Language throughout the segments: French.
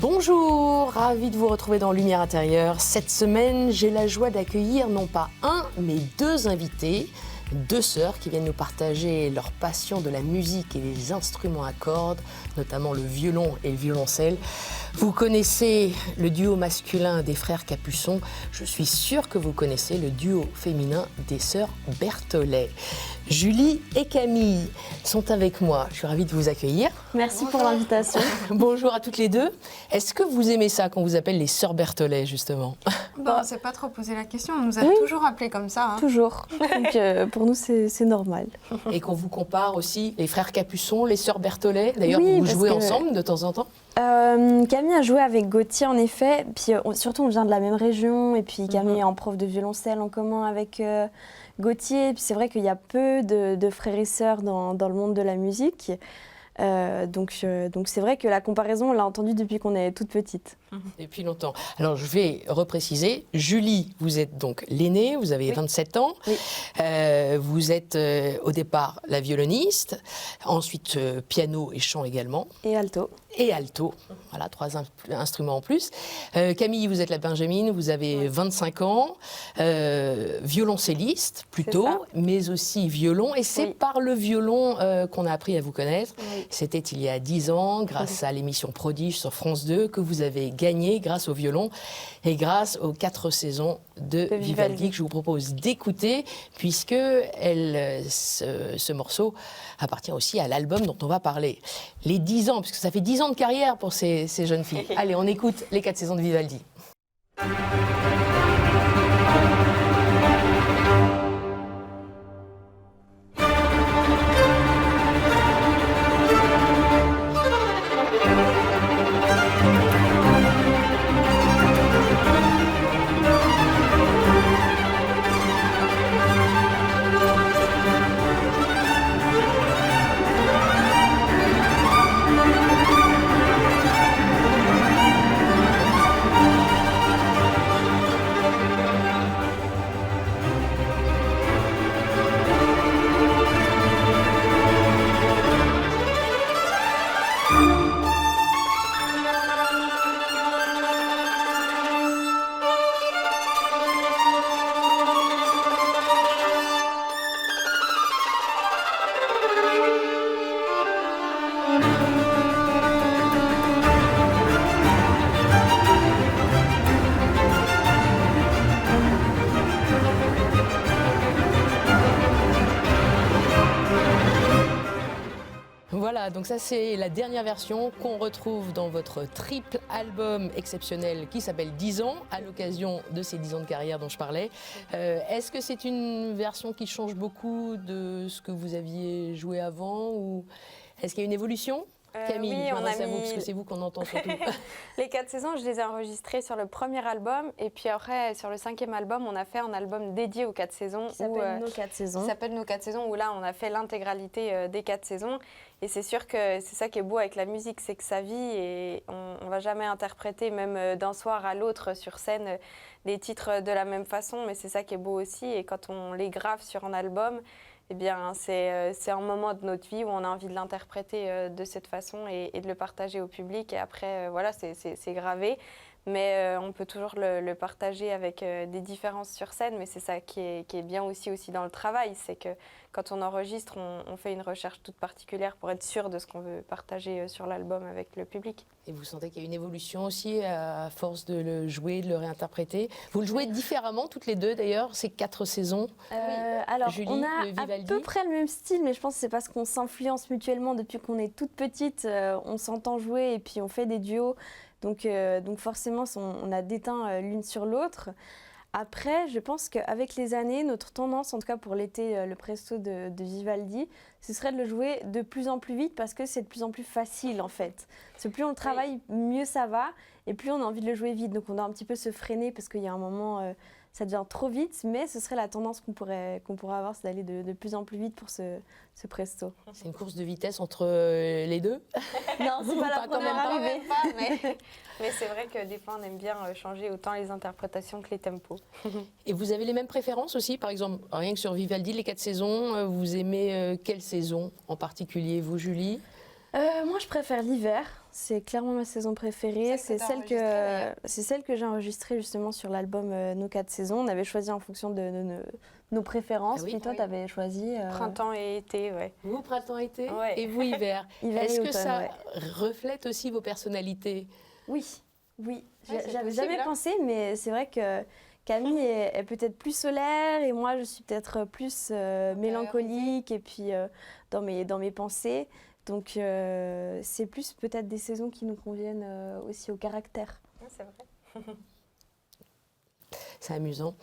Bonjour, ravi de vous retrouver dans Lumière intérieure. Cette semaine, j'ai la joie d'accueillir non pas un, mais deux invités, deux sœurs qui viennent nous partager leur passion de la musique et des instruments à cordes, notamment le violon et le violoncelle. Vous connaissez le duo masculin des frères Capuçon. Je suis sûre que vous connaissez le duo féminin des sœurs Berthollet. Julie et Camille sont avec moi. Je suis ravie de vous accueillir. Merci pour l'invitation. Bonjour à toutes les deux. Est-ce que vous aimez ça qu'on vous appelle les sœurs Berthollet, justement? On ne s'est pas trop posé la question, on nous a toujours appelés comme ça. Toujours. Donc pour nous, c'est normal. Et qu'on vous compare aussi les frères Capuçon, les sœurs Berthollet. D'ailleurs, Oui, vous parce jouez que- ensemble de temps en temps? Camille a joué avec Gauthier, en effet. Puis surtout, on vient de la même région. Et puis Camille est en prof de violoncelle en commun avec Gauthier. Et puis c'est vrai qu'il y a peu de frères et sœurs dans le monde de la musique. Donc c'est vrai que la comparaison, on l'a entendue depuis qu'on est toute petite. Depuis longtemps. Alors, je vais repréciser. Julie, vous êtes donc l'aînée, vous avez 27 ans. Oui. Vous êtes au départ la violoniste, ensuite piano et chant également, Et alto. et alto. Voilà, trois instruments en plus. Camille, vous êtes la benjamine, vous avez 25 ans, violoncelliste plutôt, ça. mais aussi violon. Et c'est Oui. par le violon qu'on a appris à vous connaître. Oui. C'était il y a 10 ans, grâce à l'émission Prodige sur France 2, que vous avez gagné grâce au violon et grâce aux 4 saisons de De Vivaldi Vivaldi. que je vous propose d'écouter, puisque ce morceau appartient aussi à l'album dont on va parler. Les 10 ans, puisque ça fait 10 ans de carrière pour ces jeunes filles. Allez, on écoute les 4 saisons de Vivaldi. Voilà, donc ça c'est la dernière version qu'on retrouve dans votre triple album exceptionnel qui s'appelle 10 ans, à l'occasion de ces 10 ans de carrière dont je parlais. Est-ce que c'est une version qui change beaucoup de ce que vous aviez joué avant, ou est-ce qu'il y a une évolution? Camille, oui, je on a m'adresse à vous mis- parce que c'est vous qu'on entend surtout. Les 4 saisons, je les ai enregistrées sur le premier album. Et puis après, sur le 5e album, on a fait un album dédié aux 4 saisons. Qui s'appelle Nos 4 saisons. Qui s'appelle Nos 4 saisons, où là, on a fait l'intégralité des 4 saisons. Et c'est sûr que c'est ça qui est beau avec la musique, c'est que ça vit et on ne va jamais interpréter, même d'un soir à l'autre sur scène, des titres de la même façon. Mais c'est ça qui est beau aussi. Et quand on les grave sur un album, eh bien, c'est un moment de notre vie où on a envie de l'interpréter de cette façon et de le partager au public. Et après, voilà, c'est gravé. Mais on peut toujours le partager avec des différences sur scène. Mais c'est ça qui est bien aussi dans le travail. C'est que quand on enregistre, on fait une recherche toute particulière pour être sûr de ce qu'on veut partager sur l'album avec le public. Et vous sentez qu'il y a une évolution aussi à force de le jouer, de le réinterpréter. Vous le jouez différemment toutes les deux d'ailleurs, ces 4 saisons. Alors, Julie, on a le à Vivaldi. peu près le même style, mais je pense que c'est parce qu'on s'influence mutuellement depuis qu'on est toute petite. On s'entend jouer et puis on fait des duos. Donc forcément, on a déteint l'une sur l'autre. Après, je pense qu'avec les années, notre tendance, en tout cas pour l'été, le presto de Vivaldi, ce serait de le jouer de plus en plus vite parce que c'est de plus en plus facile en fait. Parce que plus on le travaille, mieux ça va et plus on a envie de le jouer vite. Donc on doit un petit peu se freiner parce qu'il y a un moment, ça devient trop vite, mais ce serait la tendance qu'on pourrait avoir, c'est d'aller de plus en plus vite pour ce presto. C'est une course de vitesse entre les deux. Non, c'est pas la Pas quand même première pas. arrivée. Mais c'est vrai que des fois, on aime bien changer autant les interprétations que les tempos. Et vous avez les mêmes préférences aussi? Par exemple, rien que sur Vivaldi, les 4 saisons, vous aimez quelle saison en particulier, vous, Julie? Moi, je préfère l'hiver. c'est clairement ma saison préférée. Celle que t'as enregistrée, d'ailleurs. C'est celle que j'ai enregistrée justement sur l'album Nos 4 saisons. On avait choisi en fonction de nos préférences. Ah oui. Puis toi, Oui. tu avais choisi Printemps et été, ouais. Vous, printemps-été Ouais. et vous, hiver. hiver Est-ce et que automne. ça Ouais. reflète aussi vos personnalités? Oui, oui. Ouais, c'est J'avais possible, jamais hein. pensé, mais c'est vrai que Camille est peut-être plus solaire et moi, je suis peut-être plus mélancolique et puis dans mes pensées. Donc, c'est plus peut-être des saisons qui nous conviennent aussi au caractère. Ouais, c'est vrai. C'est amusant.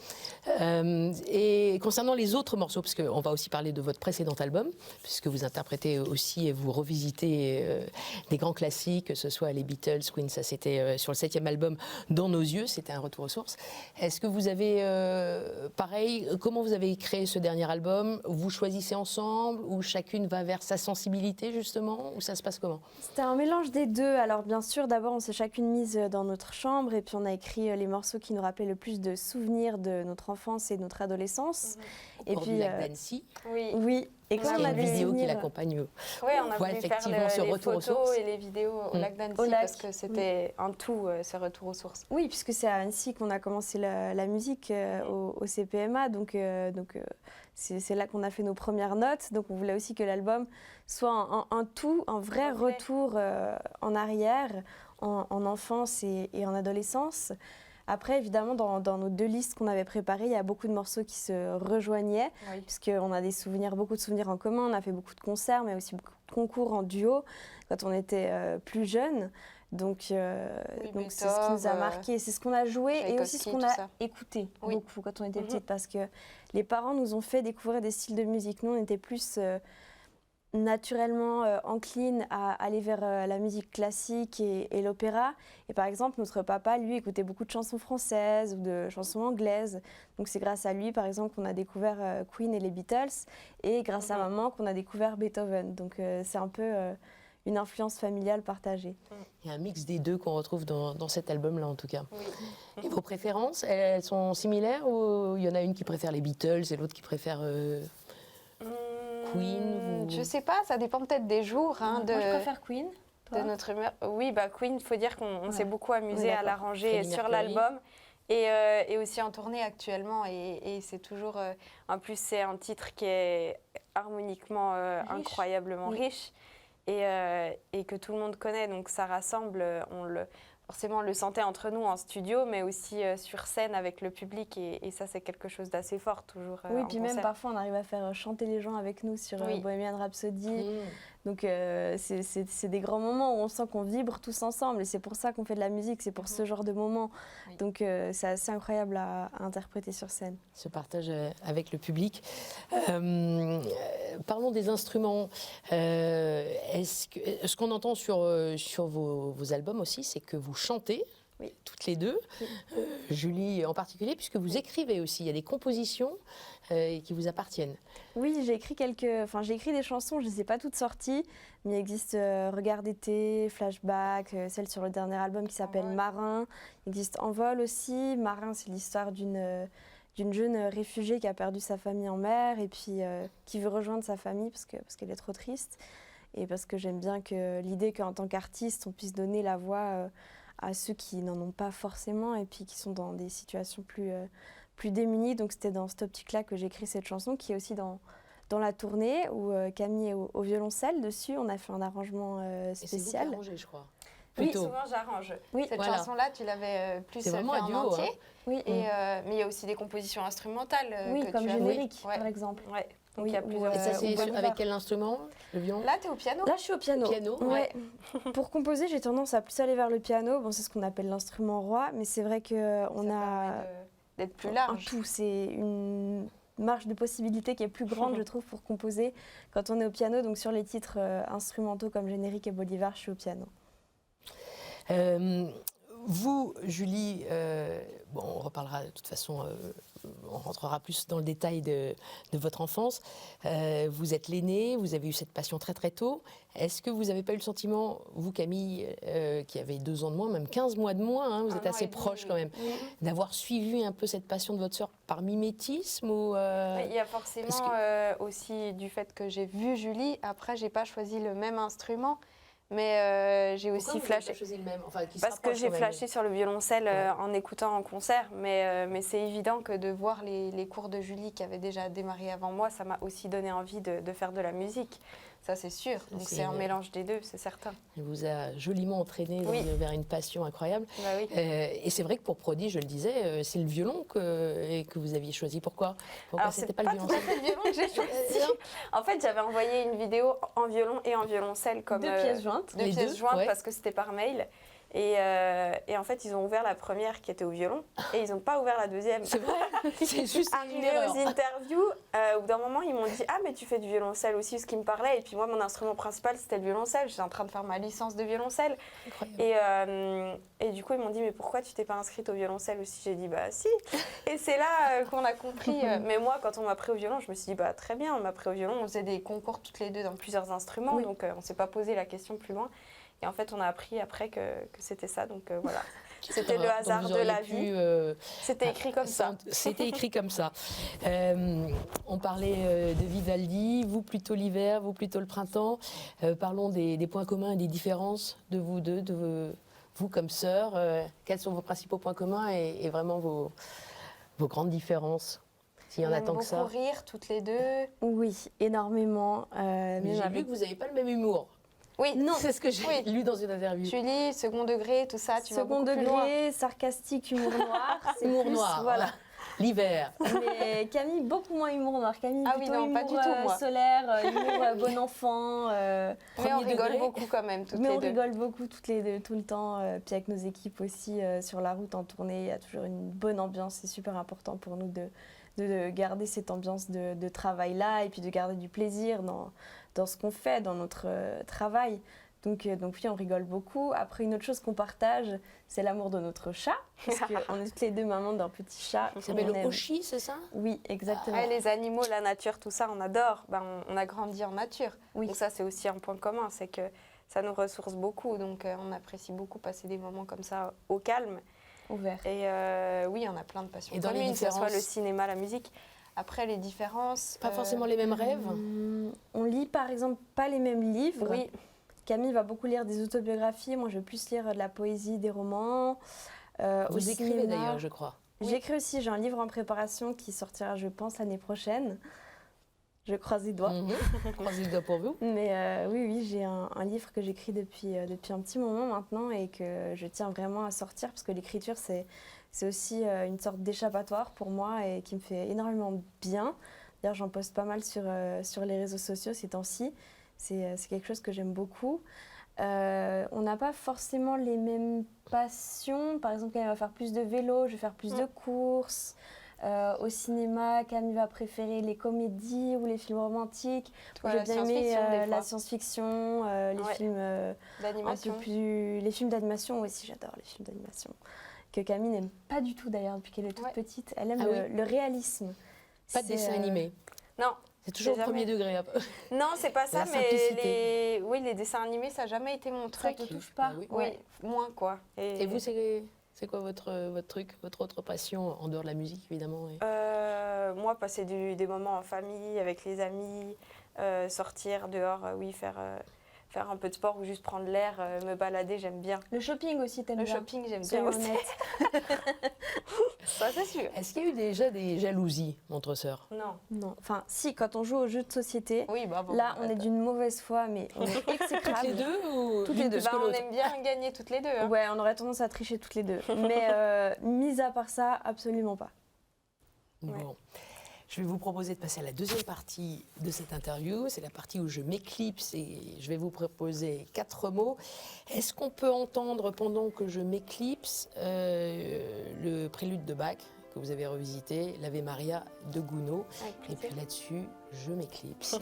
Et concernant les autres morceaux, parce qu'on va aussi parler de votre précédent album, puisque vous interprétez aussi et vous revisitez des grands classiques, que ce soit les Beatles, Queen, ça c'était sur le 7e album, Dans nos yeux, c'était un retour aux sources. Est-ce que vous avez, pareil, comment vous avez créé ce dernier album? Vous choisissez ensemble ou chacune va vers sa sensibilité justement, ou ça se passe comment? C'était un mélange des deux. Alors bien sûr, d'abord on s'est chacune mise dans notre chambre et puis on a écrit les morceaux qui nous rappelaient le plus de souvenirs de notre enfance et de notre adolescence. Au Et bord puis du lac d'Annecy, Oui. oui. Et On quand a il y on a a une des vidéo qui souvenirs, l'accompagne. Oui, on a voit voulu faire effectivement ce les retour aux photos sources. et les vidéos au Mm. lac d'Annecy Au lac, parce que c'était un tout, ce retour aux sources. oui, puisque c'est à Annecy qu'on a commencé la musique au CPMA, donc c'est là qu'on a fait nos premières notes. Donc on voulait aussi que l'album soit un tout, un vrai Reflet. retour en arrière, en enfance et en adolescence. Après, évidemment, dans nos deux listes qu'on avait préparées, il y a beaucoup de morceaux qui se rejoignaient, Oui. puisqu'on a beaucoup de souvenirs en commun. On a fait beaucoup de concerts, mais aussi beaucoup de concours en duo quand on était plus jeunes. Donc c'est ce qui nous a marqué, c'est ce qu'on a joué et aussi ce Tchaïkovski, qu'on tout a ça. écouté Oui. beaucoup quand on était Mhm. petite, parce que les parents nous ont fait découvrir des styles de musique. Nous, on était plus naturellement encline à aller vers la musique classique et l'opéra. Et par exemple, notre papa, lui, écoutait beaucoup de chansons françaises ou de chansons anglaises. Donc c'est grâce à lui, par exemple, qu'on a découvert Queen et les Beatles, et grâce à Mhm. maman qu'on a découvert Beethoven. Donc c'est un peu une influence familiale partagée. Il y a un mix des deux qu'on retrouve dans cet album-là en tout cas. Oui. Et vos préférences, elles sont similaires ou il y en a une qui préfère les Beatles et l'autre qui préfère Queen ou- Je sais pas, ça dépend peut-être des jours, hein, Moi, je préfère Queen. de Toi notre humeur. Oui, bah Queen, il faut dire qu'on Ouais. s'est beaucoup On amusé est à d'accord. l'arranger Freddie sur Mercury. l'album et aussi en tournée actuellement. Et c'est toujours. En plus, c'est un titre qui est harmoniquement Riche. incroyablement Oui. riche et que tout le monde connaît. Donc ça rassemble. Forcément, on le sentait entre nous en studio, mais aussi sur scène avec le public. Et ça, c'est quelque chose d'assez fort, toujours. Oui, en puis même concert. parfois on arrive à faire chanter les gens avec nous sur Oui. Bohemian Rhapsody. Mm. Donc c'est des grands moments où on sent qu'on vibre tous ensemble et c'est pour ça qu'on fait de la musique, c'est pour ce genre de moments. Oui. Donc c'est assez incroyable à interpréter sur scène. Ce partage avec le public. Parlons des instruments. Ce qu'on entend sur vos albums aussi, c'est que vous chantez, Oui. toutes les deux, Oui. Julie en particulier, puisque vous écrivez aussi. Il y a des compositions qui vous appartiennent. Oui, j'ai écrit des chansons, je ne les ai pas toutes sorties, mais il existe Regard d'été, Flashback, celle sur le dernier album qui s'appelle Envol. Marin. Il existe Envol aussi. Marin, c'est l'histoire d'une jeune réfugiée qui a perdu sa famille en mer et puis qui veut rejoindre sa famille parce qu'elle est trop triste. Et parce que j'aime bien que l'idée qu'en tant qu'artiste, on puisse donner la voix à ceux qui n'en ont pas forcément et puis qui sont dans des situations plus démunies. Donc c'était dans cette optique-là que j'ai écrit cette chanson qui est aussi dans la tournée où Camille est au violoncelle dessus. On a fait un arrangement Et c'est vous qui spécial. arrangez, je crois. Oui, Plutôt. souvent j'arrange. Oui, Cette voilà. chanson-là, tu l'avais plus C'est fait vraiment un en duo, entier. hein. Oui, Mais il y a aussi des compositions instrumentales oui, que comme tu as générique Ouais. par exemple. Ouais. Donc Oui, il y a ou, plusieurs. Et ça, c'est Bolivar. avec quel instrument? Le violon? Là, tu es au piano. Là, je suis au piano. Piano, Ouais. Pour composer, j'ai tendance à plus aller vers le piano. Bon, c'est ce qu'on appelle l'instrument roi, mais c'est vrai que on Ça a permet d'être plus un large. tout. C'est une marge de possibilité qui est plus grande, je trouve, pour composer quand on est au piano. Donc sur les titres instrumentaux comme Générique et Bolivar, je suis au piano. Vous, Julie, bon, on reparlera de toute façon, on rentrera plus dans le détail de votre enfance. Vous êtes l'aînée, vous avez eu cette passion très très tôt. Est-ce que vous n'avez pas eu le sentiment, vous Camille, qui avez 2 ans de moins, même 15 mois de moins, hein, vous Un êtes an assez et demi, proche quand même, oui. d'avoir suivi un peu cette passion de votre sœur par mimétisme ou, Il y a forcément parce aussi du fait que j'ai vu Julie. Après, j'ai pas choisi le même instrument, Mais j'ai Pourquoi aussi vous flashé. n'avez pas choisi le même, enfin, qui se Parce que rapproche j'ai quand même. flashé sur le violoncelle Ouais. en écoutant en concert, mais c'est évident que de voir les cours de Julie qui avaient déjà démarré avant moi, ça m'a aussi donné envie de faire de la musique. Ça, c'est sûr. Donc c'est un mélange des deux, c'est certain. Il vous a joliment entraîné Oui. vers une passion incroyable. Bah oui. Et c'est vrai que pour Prodi, je le disais, c'est le violon que vous aviez choisi. Pourquoi Alors c'était c'est pas pas le tout à violoncelle? fait le violon que j'ai choisi. En fait, j'avais envoyé une vidéo en violon et en violoncelle comme 2 pièces jointes. deux Les pièces deux, jointes ouais. parce que c'était par mail. Et en fait, ils ont ouvert la première qui était au violon et ils n'ont pas ouvert la deuxième. C'est vrai. C'est juste une Arrivé erreur. aux interviews, au bout d'un moment, ils m'ont dit « Ah, mais tu fais du violoncelle aussi », ce qui me parlait. Et puis moi, mon instrument principal, c'était le violoncelle. J'étais en train de faire ma licence de violoncelle. Incroyable. Et du coup, ils m'ont dit « Mais pourquoi tu t'es pas inscrite au violoncelle aussi ?» J'ai dit « Bah si !» Et c'est là qu'on a compris. Mais moi, quand on m'a pris au violon, je me suis dit « Bah très bien, on m'a pris au violon. » On faisait des concours toutes les deux dans plusieurs instruments. Oui. Donc, on ne s'est pas posé la question plus loin. Et en fait, on a appris après que c'était ça. Donc, voilà. C'était le hasard Donc, vous de auriez la pu, vie. C'était écrit comme ça. C'était écrit comme ça. On parlait de Vivaldi, vous plutôt l'hiver, vous plutôt le printemps. Parlons des points communs et des différences de vous deux, vous comme sœurs. Quels sont vos principaux points communs et vraiment vos grandes différences, s'il y en On a aime tant que ça? beaucoup rire toutes les deux. Oui, énormément. Mais Même j'ai avec- vu que vous n'avez pas le même humour. Oui, Non. C'est ce que j'ai Oui. lu dans une interview. Julie, second degré, tout ça, tu vas Second beaucoup plus loin. degré, sarcastique, humour noir. c'est Humour plus, noir, Voilà. l'hiver. Mais Camille, beaucoup moins humour noir. Camille, Ah oui, plutôt non, humour pas du tout, moi. solaire, humour bon enfant. Mais on Premier rigole degré. beaucoup quand même, toutes Mais les on deux. rigole beaucoup toutes les deux, tout le temps. Puis avec nos équipes aussi, sur la route, en tournée, il y a toujours une bonne ambiance. C'est super important pour nous de garder cette ambiance de travail-là et puis de garder du plaisir dans ce qu'on fait, dans notre travail. Donc oui, on rigole beaucoup. Après, une autre chose qu'on partage, c'est l'amour de notre chat. Parce qu'on est toutes les deux mamans d'un petit chat. Ça s'appelle qu'on le aime. Oshi, c'est ça? Oui, exactement. Ouais, les animaux, la nature, tout ça, on adore. Ben, on a grandi en nature. Oui. Donc ça, c'est aussi un point commun, c'est que ça nous ressource beaucoup. Donc on apprécie beaucoup passer des moments comme ça au calme. Ouvert. Et oui, on a plein de passions Et dans les communes, que ce soit différences le cinéma, la musique. Après, les différences... Pas forcément les mêmes rêves? On lit par exemple pas les mêmes livres. Oui, Camille va beaucoup lire des autobiographies. Moi, je vais plus lire de la poésie, des romans. Au Vous écrivez cinéma. d'ailleurs, je crois. J'écris aussi. J'ai un livre en préparation qui sortira, je pense, l'année prochaine. Je croise les doigts. Croisez le doigt pour vous. Mais oui, j'ai un livre que j'écris depuis un petit moment maintenant et que je tiens vraiment à sortir parce que l'écriture, c'est aussi une sorte d'échappatoire pour moi et qui me fait énormément bien. D'ailleurs, j'en poste pas mal sur les réseaux sociaux ces temps-ci. C'est quelque chose que j'aime beaucoup. On n'a pas forcément les mêmes passions. Par exemple, Camille va faire plus de vélo, je vais faire plus de courses. Au cinéma, Camille va préférer les comédies ou les films romantiques. toi, J'ai la bien aimé science-fiction, des la fois, science-fiction, les Ouais. films un d'animation. peu plus... Les films d'animation aussi, j'adore les films d'animation. Que Camille n'aime pas du tout d'ailleurs depuis qu'elle est toute Ouais. petite. Elle aime Ah le réalisme. Pas de C'est, dessin animé. Non, C'est toujours j'ai au premier jamais- degré. non, c'est pas ça, La mais simplicité. oui, les dessins animés, ça n'a jamais été mon Ça truc. te touche pas. Bah oui. Oui, moins quoi. Et vous, c'est quoi votre truc, votre autre passion, en dehors de la musique, évidemment? Moi, passer des moments en famille, avec les amis, sortir dehors, oui, faire un peu de sport ou juste prendre l'air, me balader, j'aime bien. Le shopping aussi, t'aimes Le bien. shopping, j'aime bien Soyons aussi. honnêtes. Ça, c'est sûr. Est-ce qu'il y a eu déjà des jalousies entre sœurs? Non. Non, enfin, si, quand on joue aux jeux de société, Oui, bah bon. là, on est d'une mauvaise foi, mais on est Toutes exécrable. les deux ou Toutes l'une les deux. plus Bah, que on l'autre? aime bien gagner toutes les deux. Hein. Ouais, on aurait tendance à tricher toutes les deux. Mais mis à part ça, absolument pas. Bon. Je vais vous proposer de passer à la deuxième partie de cette interview. C'est la partie où je m'éclipse et je vais vous proposer 4 mots. Est-ce qu'on peut entendre, pendant que je m'éclipse, le prélude de Bach que vous avez revisité, l'Ave Maria de Gounod? Avec Et plaisir. puis là-dessus, je m'éclipse.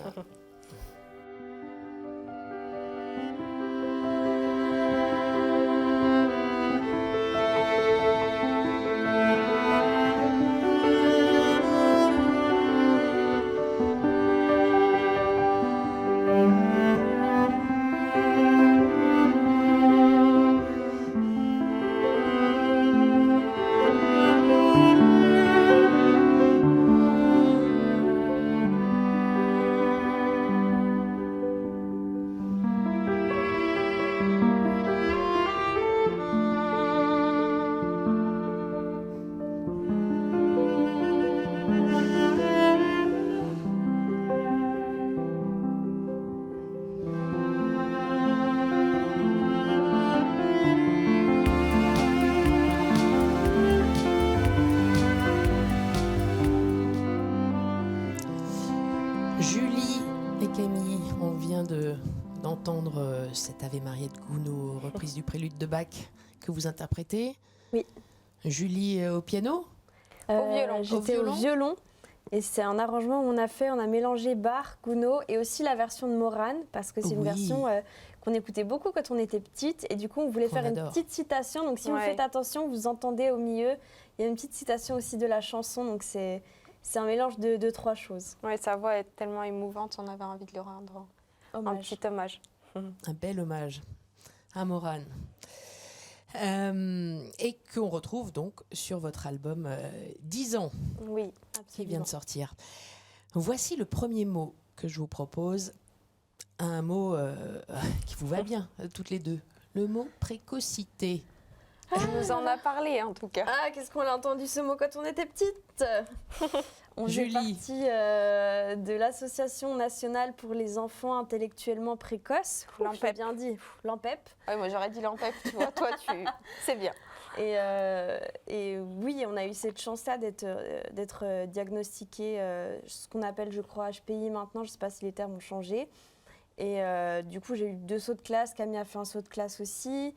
d'entendre cette Ave Maria de Gounod, reprise du prélude de Bach que vous interprétez. Oui. Julie au piano. Au violon. J'étais au violon. Et c'est un arrangement où on a mélangé Bach, Gounod et aussi la version de Morane, parce que c'est une version qu'on écoutait beaucoup quand on était petite. Et du coup, on voulait faire une petite citation. Donc si vous faites attention, vous entendez au milieu, il y a une petite citation aussi de la chanson. Donc c'est un mélange de trois choses. Oui, sa voix est tellement émouvante, on avait envie de lui rendre un petit hommage. Un bel hommage à Morane. Et qu'on retrouve donc sur votre album 10 ans, oui, qui vient de sortir. Voici le premier mot que je vous propose, un mot qui vous va bien, toutes les deux, le mot précocité. Elle nous en a parlé en tout cas. Ah, qu'est-ce qu'on a entendu ce mot quand on était petite. On faisait partie de l'Association nationale pour les enfants intellectuellement précoces. L'AMPEP. Bien dit, l'AMPEP. Oui, moi j'aurais dit l'AMPEP, tu vois, toi c'est bien. Et oui, on a eu cette chance-là d'être diagnostiqué, ce qu'on appelle, je crois, HPI maintenant, je ne sais pas si les termes ont changé. Et du coup, j'ai eu 2 sauts de classe, Camille a fait un saut de classe aussi.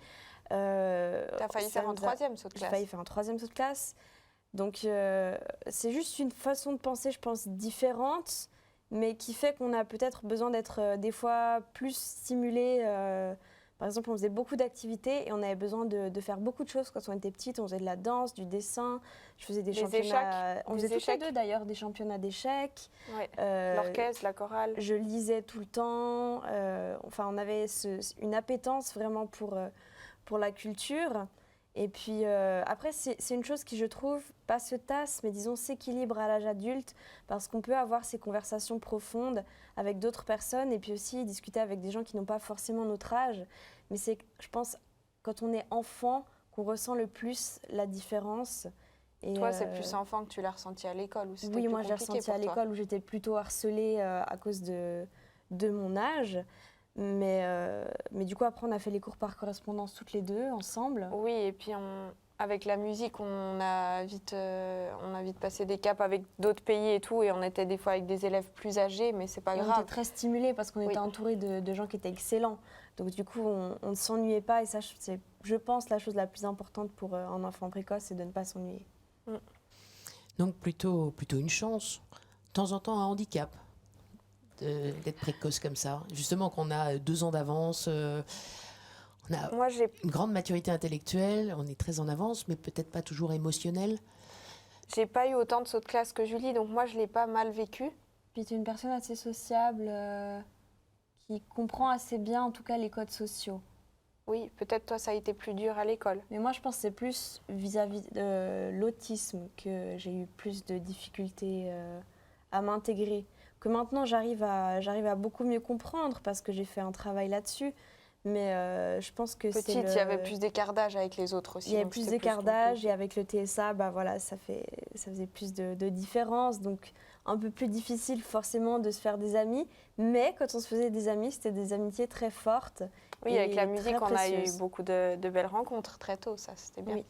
Tu as failli faire un 3e saut de classe. J'ai failli faire un 3e saut de classe. Donc, c'est juste une façon de penser, je pense, différente, mais qui fait qu'on a peut-être besoin d'être des fois plus stimulé. Par exemple, on faisait beaucoup d'activités et on avait besoin de faire beaucoup de choses quand on était petite. On faisait de la danse, du dessin. Je faisais des championnats. On faisait toutes les deux d'ailleurs, des championnats d'échecs. Ouais. L'orchestre, la chorale. Je lisais tout le temps. Enfin, on avait une appétence vraiment pour la culture. Et puis après, c'est une chose qui, je trouve, pas se tasse, mais disons s'équilibre à l'âge adulte, parce qu'on peut avoir ces conversations profondes avec d'autres personnes et puis aussi discuter avec des gens qui n'ont pas forcément notre âge. Mais c'est, je pense, quand on est enfant, qu'on ressent le plus la différence. Et toi, c'est plus enfant que tu l'as ressenti à l'école ou c'était oui, plus moi, j'ai ressenti à l'école où j'étais plutôt harcelée à cause de mon âge. Mais du coup, après, on a fait les cours par correspondance toutes les deux, ensemble. Oui, et puis avec la musique, on a vite passé des caps avec d'autres pays et tout, et on était des fois avec des élèves plus âgés, mais c'est pas grave. On était très stimulés parce qu'on était entourés de gens qui étaient excellents. Donc du coup, on ne s'ennuyait pas, et ça, c'est, je pense, la chose la plus importante pour un enfant précoce, c'est de ne pas s'ennuyer. Donc plutôt une chance, de temps en temps un handicap. D'être précoce comme ça, justement qu'on a 2 ans d'avance, on a une grande maturité intellectuelle, on est très en avance, mais peut-être pas toujours émotionnelle. J'ai pas eu autant de sauts de classe que Julie, donc moi je l'ai pas mal vécu. Puis tu es une personne assez sociable, qui comprend assez bien en tout cas les codes sociaux. Oui, peut-être toi ça a été plus dur à l'école. Mais moi je pense que c'est plus vis-à-vis de l'autisme que j'ai eu plus de difficultés à m'intégrer. Que maintenant j'arrive à beaucoup mieux comprendre parce que j'ai fait un travail là-dessus. Mais je pense que petite, il y avait plus d'écart d'âge avec les autres aussi. Il y avait plus d'écart d'âge et avec le TSA, bah voilà, ça faisait plus de différence. Donc un peu plus difficile forcément de se faire des amis. Mais quand on se faisait des amis, c'était des amitiés très fortes. Oui, avec la musique, on a eu beaucoup de belles rencontres très tôt, ça c'était bien. Oui.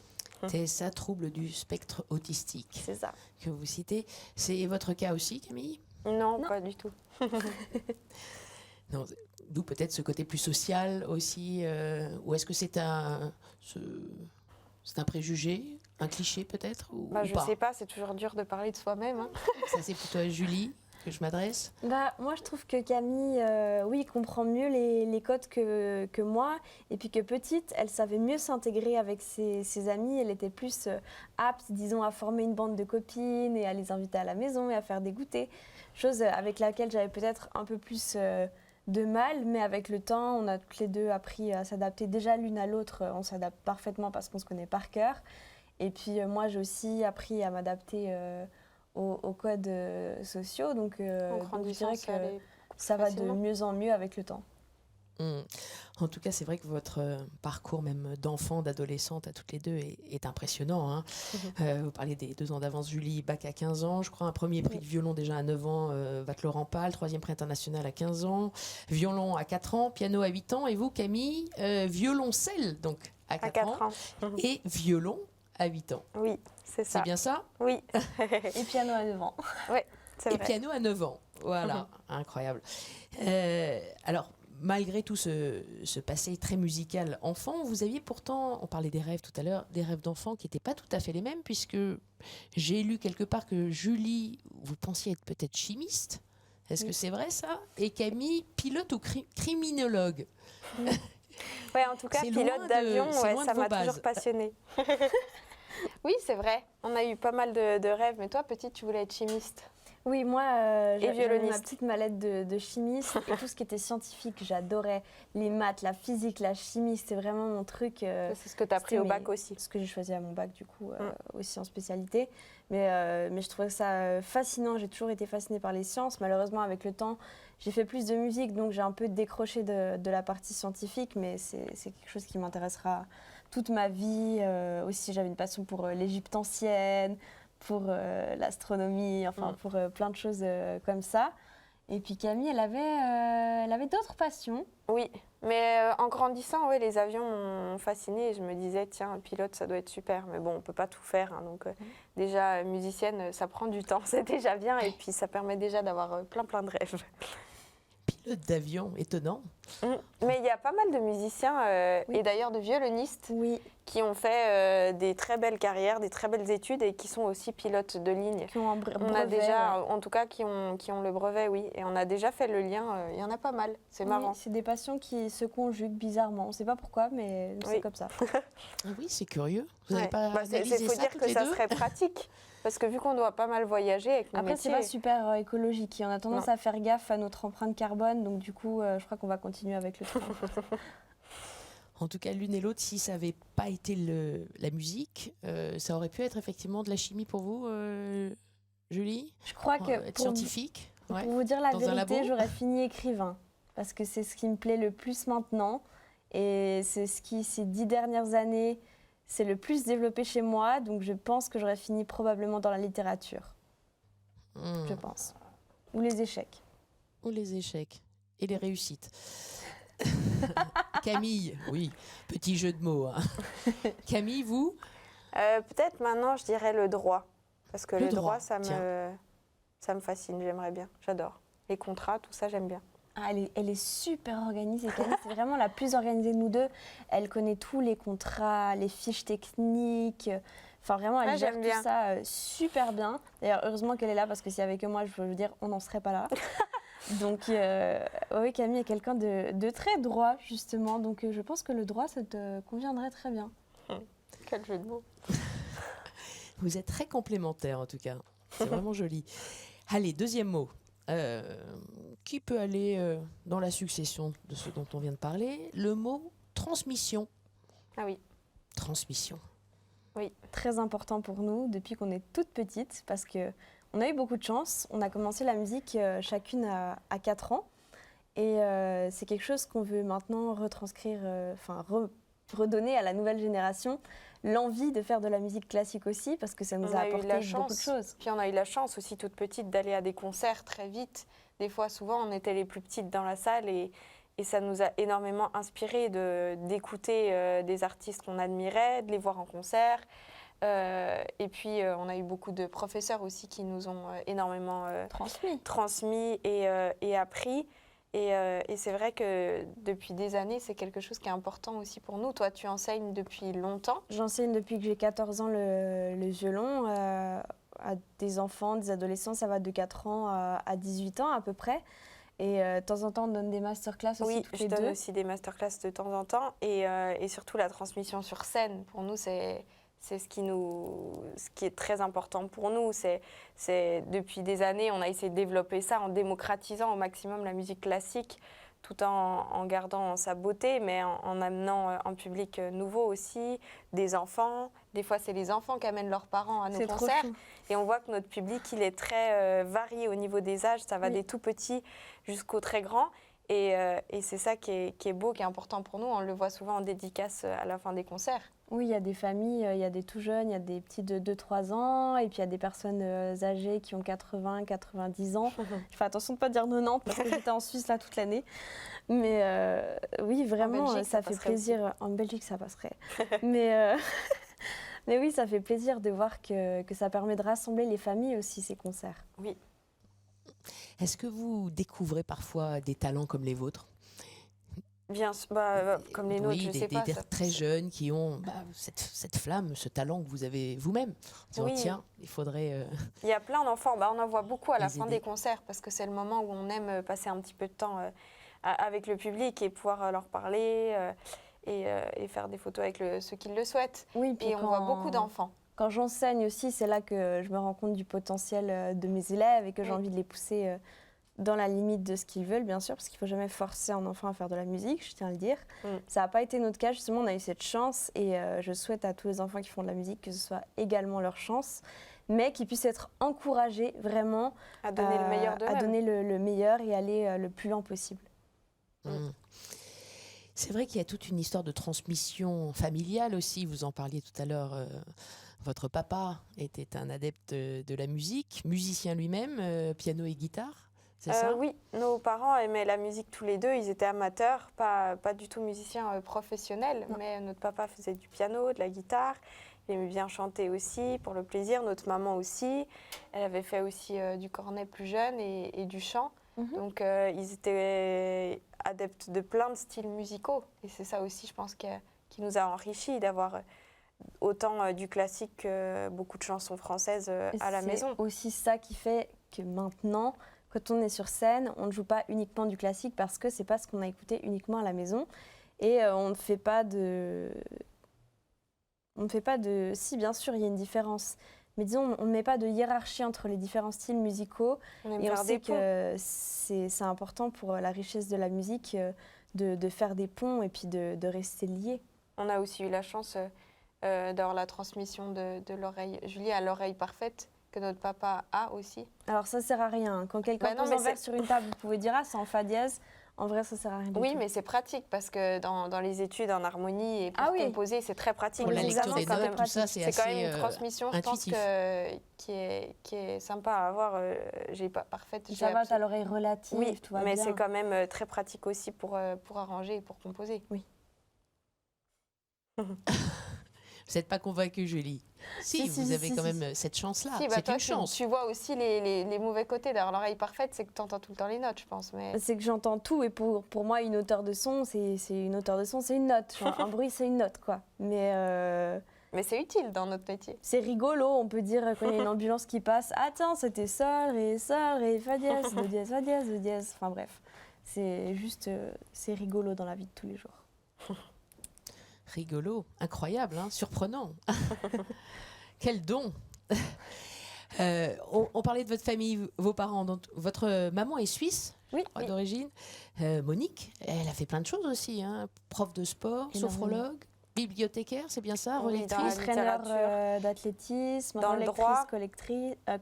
TSA, trouble du spectre autistique. C'est ça. Que vous citez. C'est votre cas aussi, Camille ? Non, pas du tout. Non, d'où peut-être ce côté plus social aussi, ou est-ce que c'est un préjugé, un cliché peut-être ou je sais pas, c'est toujours dur de parler de soi-même. Hein. Ça c'est plutôt à Julie que je m'adresse. Moi je trouve que Camille, oui, comprend mieux les codes que moi, et puis que petite, elle savait mieux s'intégrer avec ses amis, elle était plus apte, disons, à former une bande de copines et à les inviter à la maison et à faire des goûters, chose avec laquelle j'avais peut-être un peu plus de mal, mais avec le temps, on a toutes les deux appris à s'adapter. Déjà l'une à l'autre, on s'adapte parfaitement parce qu'on se connaît par cœur. Et puis moi, j'ai aussi appris à m'adapter aux codes sociaux. Donc je dirais que ça va de mieux en mieux avec le temps. En tout cas, c'est vrai que votre parcours, même d'enfant, d'adolescente à toutes les deux, est impressionnant. Hein. Vous parlez des 2 ans d'avance, Julie, bac à 15 ans, je crois, un premier prix de violon déjà à 9 ans, Vatlaurent-Pal, 3e prix international à 15 ans, violon à 4 ans, piano à 8 ans, et vous, Camille, violoncelle, donc à 4 ans, et violon à 8 ans. Oui, c'est ça. C'est bien ça ? Oui. Et piano à 9 ans. Oui, c'est vrai. Et piano à 9 ans, voilà, incroyable. Alors, malgré tout ce passé très musical enfant, vous aviez pourtant, on parlait des rêves tout à l'heure, des rêves d'enfant qui n'étaient pas tout à fait les mêmes, puisque j'ai lu quelque part que Julie, vous pensiez être peut-être chimiste. Est-ce que c'est vrai ça? Et Camille, pilote ou criminologue? Ouais, en tout cas, C'est pilote loin d'avion, de- c'est loin ça de vos m'a bases. toujours passionnée. Oui, c'est vrai. On a eu pas mal de rêves. Mais toi, petite, tu voulais être chimiste. Oui, moi, j'avais violoniste. ma petite mallette de chimiste et tout ce qui était scientifique, j'adorais les maths, la physique, la chimie, c'était vraiment mon truc. C'est ce que tu as pris au bac aussi. Ce que j'ai choisi à mon bac, du coup, aussi en spécialité. Mais je trouvais ça fascinant, j'ai toujours été fascinée par les sciences. Malheureusement, avec le temps, j'ai fait plus de musique, donc j'ai un peu décroché de la partie scientifique, mais c'est quelque chose qui m'intéressera toute ma vie. Aussi, j'avais une passion pour l'Égypte ancienne, pour l'astronomie, enfin pour plein de choses comme ça. Et puis Camille, elle avait d'autres passions. Oui, mais en grandissant, ouais, les avions m'ont fascinée et je me disais, tiens, un pilote, ça doit être super. Mais bon, on ne peut pas tout faire. Hein, donc déjà, musicienne, ça prend du temps, c'est déjà bien. Et puis ça permet déjà d'avoir plein de rêves. Pilote d'avion, étonnant. Mais il y a pas mal de musiciens Oui. et d'ailleurs de violonistes Oui, qui ont fait des très belles carrières, des très belles études et qui sont aussi pilotes de ligne. qui ont un On a déjà, en tout cas, qui ont le brevet, oui. Et on a déjà fait le lien. Il y en a pas mal. C'est marrant. C'est des passions qui se conjuguent bizarrement. On ne sait pas pourquoi, mais c'est Oui. comme ça. Ah oui, c'est curieux. Vous n'avez Ouais. pas Bah, analysé faut ça dire toutes que les ça deux? serait pratique. Parce que vu qu'on doit pas mal voyager avec nos Après, c'est métiers, pas super écologique. Et on a tendance Non. à faire gaffe à notre empreinte carbone. Donc, du coup, je crois qu'on va continuer avec le train. En tout cas, l'une et l'autre, si ça n'avait pas été la musique, ça aurait pu être effectivement de la chimie pour vous, Julie? Je crois que Être scientifique? Ouais. pour vous dire la Dans un vérité, labo j'aurais fini écrivain. Parce que c'est ce qui me plaît le plus maintenant. Et c'est ce qui, ces 10 dernières années, c'est le plus développé chez moi. Donc, je pense que j'aurais fini probablement dans la littérature. Hmm. Je pense. Ou les échecs. Ou les échecs et les réussites. Camille, oui, petit jeu de mots. Hein. Camille, vous? peut-être maintenant, je dirais le droit. Parce que Le le droit, droit, ça me fascine, j'aimerais bien, j'adore. Les contrats, tout ça, j'aime bien. Ah, elle est super organisée, Camille. C'est vraiment la plus organisée de nous deux. Elle connaît tous les contrats, les fiches techniques. Enfin, vraiment, elle Ouais, gère j'aime tout bien. ça super bien. D'ailleurs, heureusement qu'elle est là parce que si avec moi, je veux dire, on n'en serait pas là. Donc, oui, Camille est quelqu'un de très droit, justement. Donc, je pense que le droit, ça te conviendrait très bien. Quel jeu de mots. Vous êtes très complémentaires en tout cas. C'est vraiment joli. Allez, deuxième mot. Qui peut aller dans la succession de ce dont on vient de parler? Le mot transmission. Ah oui. Transmission. Très important pour nous depuis qu'on est toute petite parce que on a eu beaucoup de chance. On a commencé la musique chacune à 4 ans. Et c'est quelque chose qu'on veut maintenant retranscrire, redonner à la nouvelle génération l'envie de faire de la musique classique aussi, parce que ça nous On a a eu apporté la beaucoup de chance. choses. Puis on a eu la chance aussi toute petite d'aller à des concerts très vite. Des fois, souvent, on était les plus petites dans la salle et ça nous a énormément inspiré d'écouter des artistes qu'on admirait, de les voir en concert. Et puis, on a eu beaucoup de professeurs aussi qui nous ont énormément transmis et appris. Et c'est vrai que depuis des années, c'est quelque chose qui est important aussi pour nous. Toi, tu enseignes depuis longtemps. J'enseigne depuis que j'ai 14 ans le violon à des enfants, des adolescents. Ça va de 4 ans à 18 ans à peu près. Et de temps en temps, on donne des masterclass aussi Oui, toutes je les donne deux. aussi des masterclass de temps en temps. Et surtout, la transmission sur scène, pour nous, c'est ce qui est très important pour nous. Depuis des années, on a essayé de développer ça en démocratisant au maximum la musique classique, tout en gardant sa beauté, mais en amenant un public nouveau aussi, des enfants. Des fois, c'est les enfants qui amènent leurs parents à nos C'est trop concerts. chou. Et on voit que notre public, il est très varié au niveau des âges. Ça va Oui. des tout petits jusqu'aux très grands. Et c'est ça qui est beau, qui est important pour nous. On le voit souvent en dédicace à la fin des concerts. Oui, il y a des familles, il y a des tout jeunes, il y a des petits de 2-3 ans, et puis il y a des personnes âgées qui ont 80, 90 ans. Je fais attention de ne pas dire 90 parce que j'étais en Suisse là toute l'année. Mais oui, vraiment, Belgique, ça ça fait passerait plaisir. En Belgique, ça passerait. mais, mais oui, ça fait plaisir de voir que ça permet de rassembler les familles aussi, ces concerts. Oui. Est-ce que vous découvrez parfois des talents comme les vôtres Bien sûr, comme les nôtres, oui, je sais pas. des très jeunes qui ont cette flamme, ce talent que vous avez vous-même. En disant, Oui. tiens, il faudrait... Il y a plein d'enfants, on en voit beaucoup à la les fin aider. des concerts parce que c'est le moment où on aime passer un petit peu de temps avec le public et pouvoir leur parler et faire des photos avec ceux qui le souhaitent. Oui, puis Et on voit beaucoup d'enfants. Quand j'enseigne aussi, c'est là que je me rends compte du potentiel de mes élèves et que j'ai Oui. envie de les pousser dans la limite de ce qu'ils veulent, bien sûr, parce qu'il ne faut jamais forcer un enfant à faire de la musique, je tiens à le dire. Ça n'a pas été notre cas, justement, on a eu cette chance et je souhaite à tous les enfants qui font de la musique que ce soit également leur chance, mais qu'ils puissent être encouragés vraiment À donner le meilleur à d'eux-mêmes. donner le meilleur et aller le plus loin possible. C'est vrai qu'il y a toute une histoire de transmission familiale aussi. Vous en parliez tout à l'heure. Votre papa était un adepte de la musique, musicien lui-même, piano et guitare, c'est ça? Oui, nos parents aimaient la musique tous les deux. Ils étaient amateurs, pas du tout musiciens professionnels. Non. Mais notre papa faisait du piano, de la guitare. Il aimait bien chanter aussi, pour le plaisir. Notre maman aussi. Elle avait fait aussi du cornet plus jeune et du chant. Donc, ils étaient adeptes de plein de styles musicaux. Et c'est ça aussi, je pense, qui nous a enrichis, d'avoir autant du classique que beaucoup de chansons françaises à la maison. C'est aussi ça qui fait que maintenant, quand on est sur scène, on ne joue pas uniquement du classique parce que c'est pas ce qu'on a écouté uniquement à la maison. Et on ne fait pas de... Si, bien sûr, il y a une différence. Mais disons, on ne met pas de hiérarchie entre les différents styles musicaux. On aime Et on faire sait des ponts. que c'est important pour la richesse de la musique de faire des ponts et puis de rester liés. On a aussi eu la chance d'avoir la transmission de l'oreille. Julie a l'oreille parfaite, que notre papa a aussi. Alors ça sert à rien. Quand quelqu'un Non, pose mais un verre c'est- sur une table, vous pouvez dire ah c'est en fa dièse. En vrai, ça sert à rien. Du Oui, tout. mais c'est pratique parce que dans les études en harmonie et pour Ah oui. composer, c'est très pratique. Pour la les lecture examens, des quand notes, même tout ça, c'est C'est quand même assez une transmission, je pense, intuitif. qui est sympa à avoir. J'ai pas parfaite. j'ai Ça va, absolu- t'as l'oreille relative, Oui, tout va mais bien. c'est quand même très pratique aussi pour arranger et pour composer. Vous n'êtes pas convaincue, Julie? Si, vous avez quand même cette chance-là. Si, C'est toi, une chance. tu vois aussi les mauvais côtés d'avoir l'oreille parfaite, c'est que tu entends tout le temps les notes, je pense. Mais... C'est que j'entends tout et pour moi, une hauteur de son, c'est une hauteur de son, c'est une note. Genre, un bruit, c'est une note, quoi. Mais c'est utile dans notre métier. C'est rigolo, on peut dire quand il y a une ambulance qui passe, ah tiens, c'était sol, ré, fa dièse, do dièse, fa dièse, do dièse. Enfin bref, c'est juste, c'est rigolo dans la vie de tous les jours. Rigolo, incroyable, hein, surprenant. Quel don. On parlait de votre famille, vos parents. Donc, votre maman est suisse, Oui, je crois, d'origine. Monique, elle a fait plein de choses aussi. Hein. Prof de sport, Énormément. sophrologue, bibliothécaire, c'est bien ça, Oui, dans la relectrice. Entraîneur littérature. d'athlétisme, Dans le droit.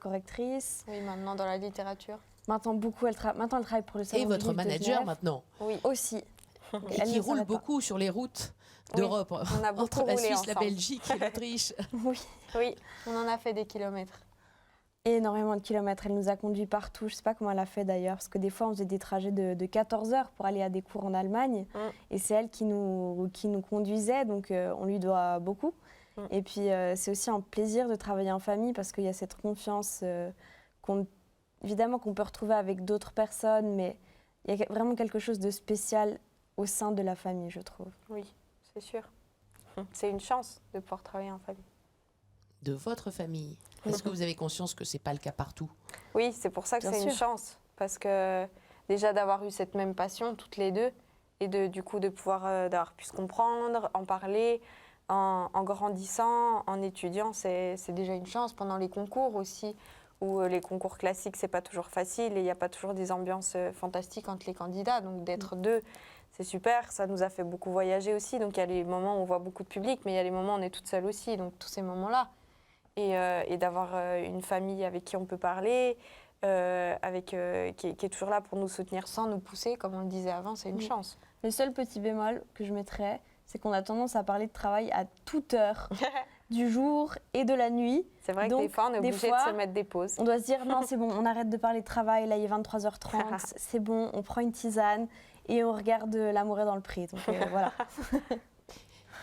correctrice. Oui, maintenant dans la littérature. Maintenant, elle travaille pour le salon Et du votre livre de manager Genève. maintenant, Oui, Aussi. et Elle qui ne roule s'arrête pas. beaucoup sur les routes Oui, d'Europe, on a beaucoup entre la roulé Suisse, la ensemble. Belgique et l'Autriche. Oui. oui, on en a fait des kilomètres. Énormément de kilomètres. Elle nous a conduits partout. Je ne sais pas comment elle a fait d'ailleurs, parce que des fois, on faisait des trajets de 14 heures pour aller à des cours en Allemagne. Et c'est elle qui nous conduisait, donc on lui doit beaucoup. Et puis, c'est aussi un plaisir de travailler en famille, parce qu'il y a cette confiance évidemment qu'on peut retrouver avec d'autres personnes, mais il y a vraiment quelque chose de spécial au sein de la famille, je trouve. Oui, c'est sûr. C'est une chance de pouvoir travailler en famille. De votre famille. Est-ce que vous avez conscience que c'est pas le cas partout? Oui, c'est pour ça que Bien c'est une sûr. chance. Parce que déjà d'avoir eu cette même passion, toutes les deux, et du coup de pouvoir d'avoir pu se comprendre, en parler, en grandissant, en étudiant, c'est déjà une chance. Pendant les concours aussi, où les concours classiques, c'est pas toujours facile et il n'y a pas toujours des ambiances fantastiques entre les candidats. Donc d'être deux, c'est super. Ça nous a fait beaucoup voyager aussi. Donc il y a les moments où on voit beaucoup de public, mais il y a les moments où on est toute seule aussi. Donc tous ces moments-là. Et d'avoir une famille avec qui on peut parler, qui est toujours là pour nous soutenir sans nous pousser, comme on le disait avant, c'est une chance. Le seul petit bémol que je mettrais, c'est qu'on a tendance à parler de travail à toute heure du jour et de la nuit. C'est vrai que Donc, des fois, on est des obligé fois, de se mettre des pauses. On doit se dire non, c'est bon, on arrête de parler de travail, là il est 23h30, c'est bon, on prend une tisane et on regarde L'amour est dans le pré. Donc voilà. Il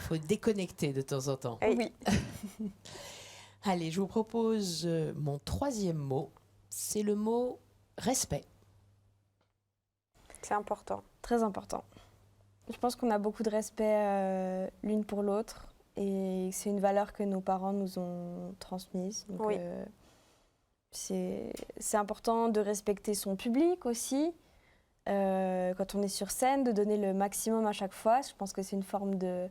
faut déconnecter de temps en temps. Oui. Allez, je vous propose mon troisième mot. C'est le mot respect. C'est important. Très important. Je pense qu'on a beaucoup de respect l'une pour l'autre et c'est une valeur que nos parents nous ont transmise. Donc, Oui. c'est important de respecter son public aussi. Quand on est sur scène, de donner le maximum à chaque fois. Je pense que c'est une forme de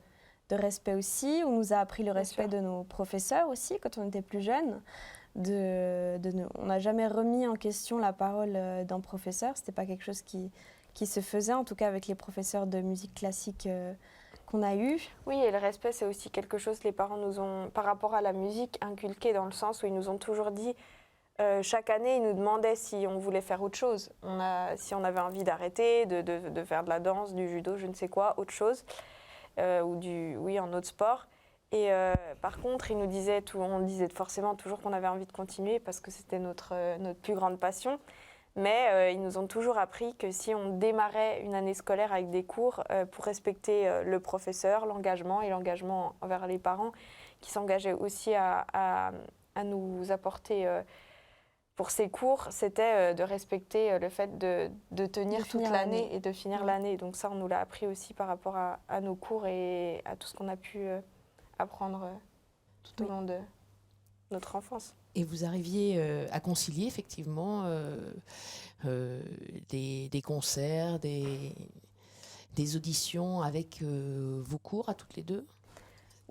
respect aussi. On nous a appris le respect de nos professeurs aussi quand on était plus jeunes. On n'a jamais remis en question la parole d'un professeur. Ce n'était pas quelque chose qui se faisait, en tout cas avec les professeurs de musique classique qu'on a eus. Oui, et le respect, c'est aussi quelque chose que les parents nous ont, par rapport à la musique, inculqué dans le sens où ils nous ont toujours dit, chaque année, ils nous demandaient si on voulait faire autre chose. Si on avait envie d'arrêter, de faire de la danse, du judo, je ne sais quoi, autre chose, ou un autre sport. Et par contre, ils nous disaient, on disait forcément toujours qu'on avait envie de continuer parce que c'était notre plus grande passion. Mais ils nous ont toujours appris que si on démarrait une année scolaire avec des cours, pour respecter le professeur, l'engagement et l'engagement envers les parents qui s'engageaient aussi à nous apporter pour ces cours, c'était de respecter le fait de tenir toute l'année et de finir l'année. Donc ça, on nous l'a appris aussi par rapport à nos cours et à tout ce qu'on a pu apprendre tout au long de notre enfance. Et vous arriviez à concilier effectivement des concerts, des auditions avec vos cours à toutes les deux,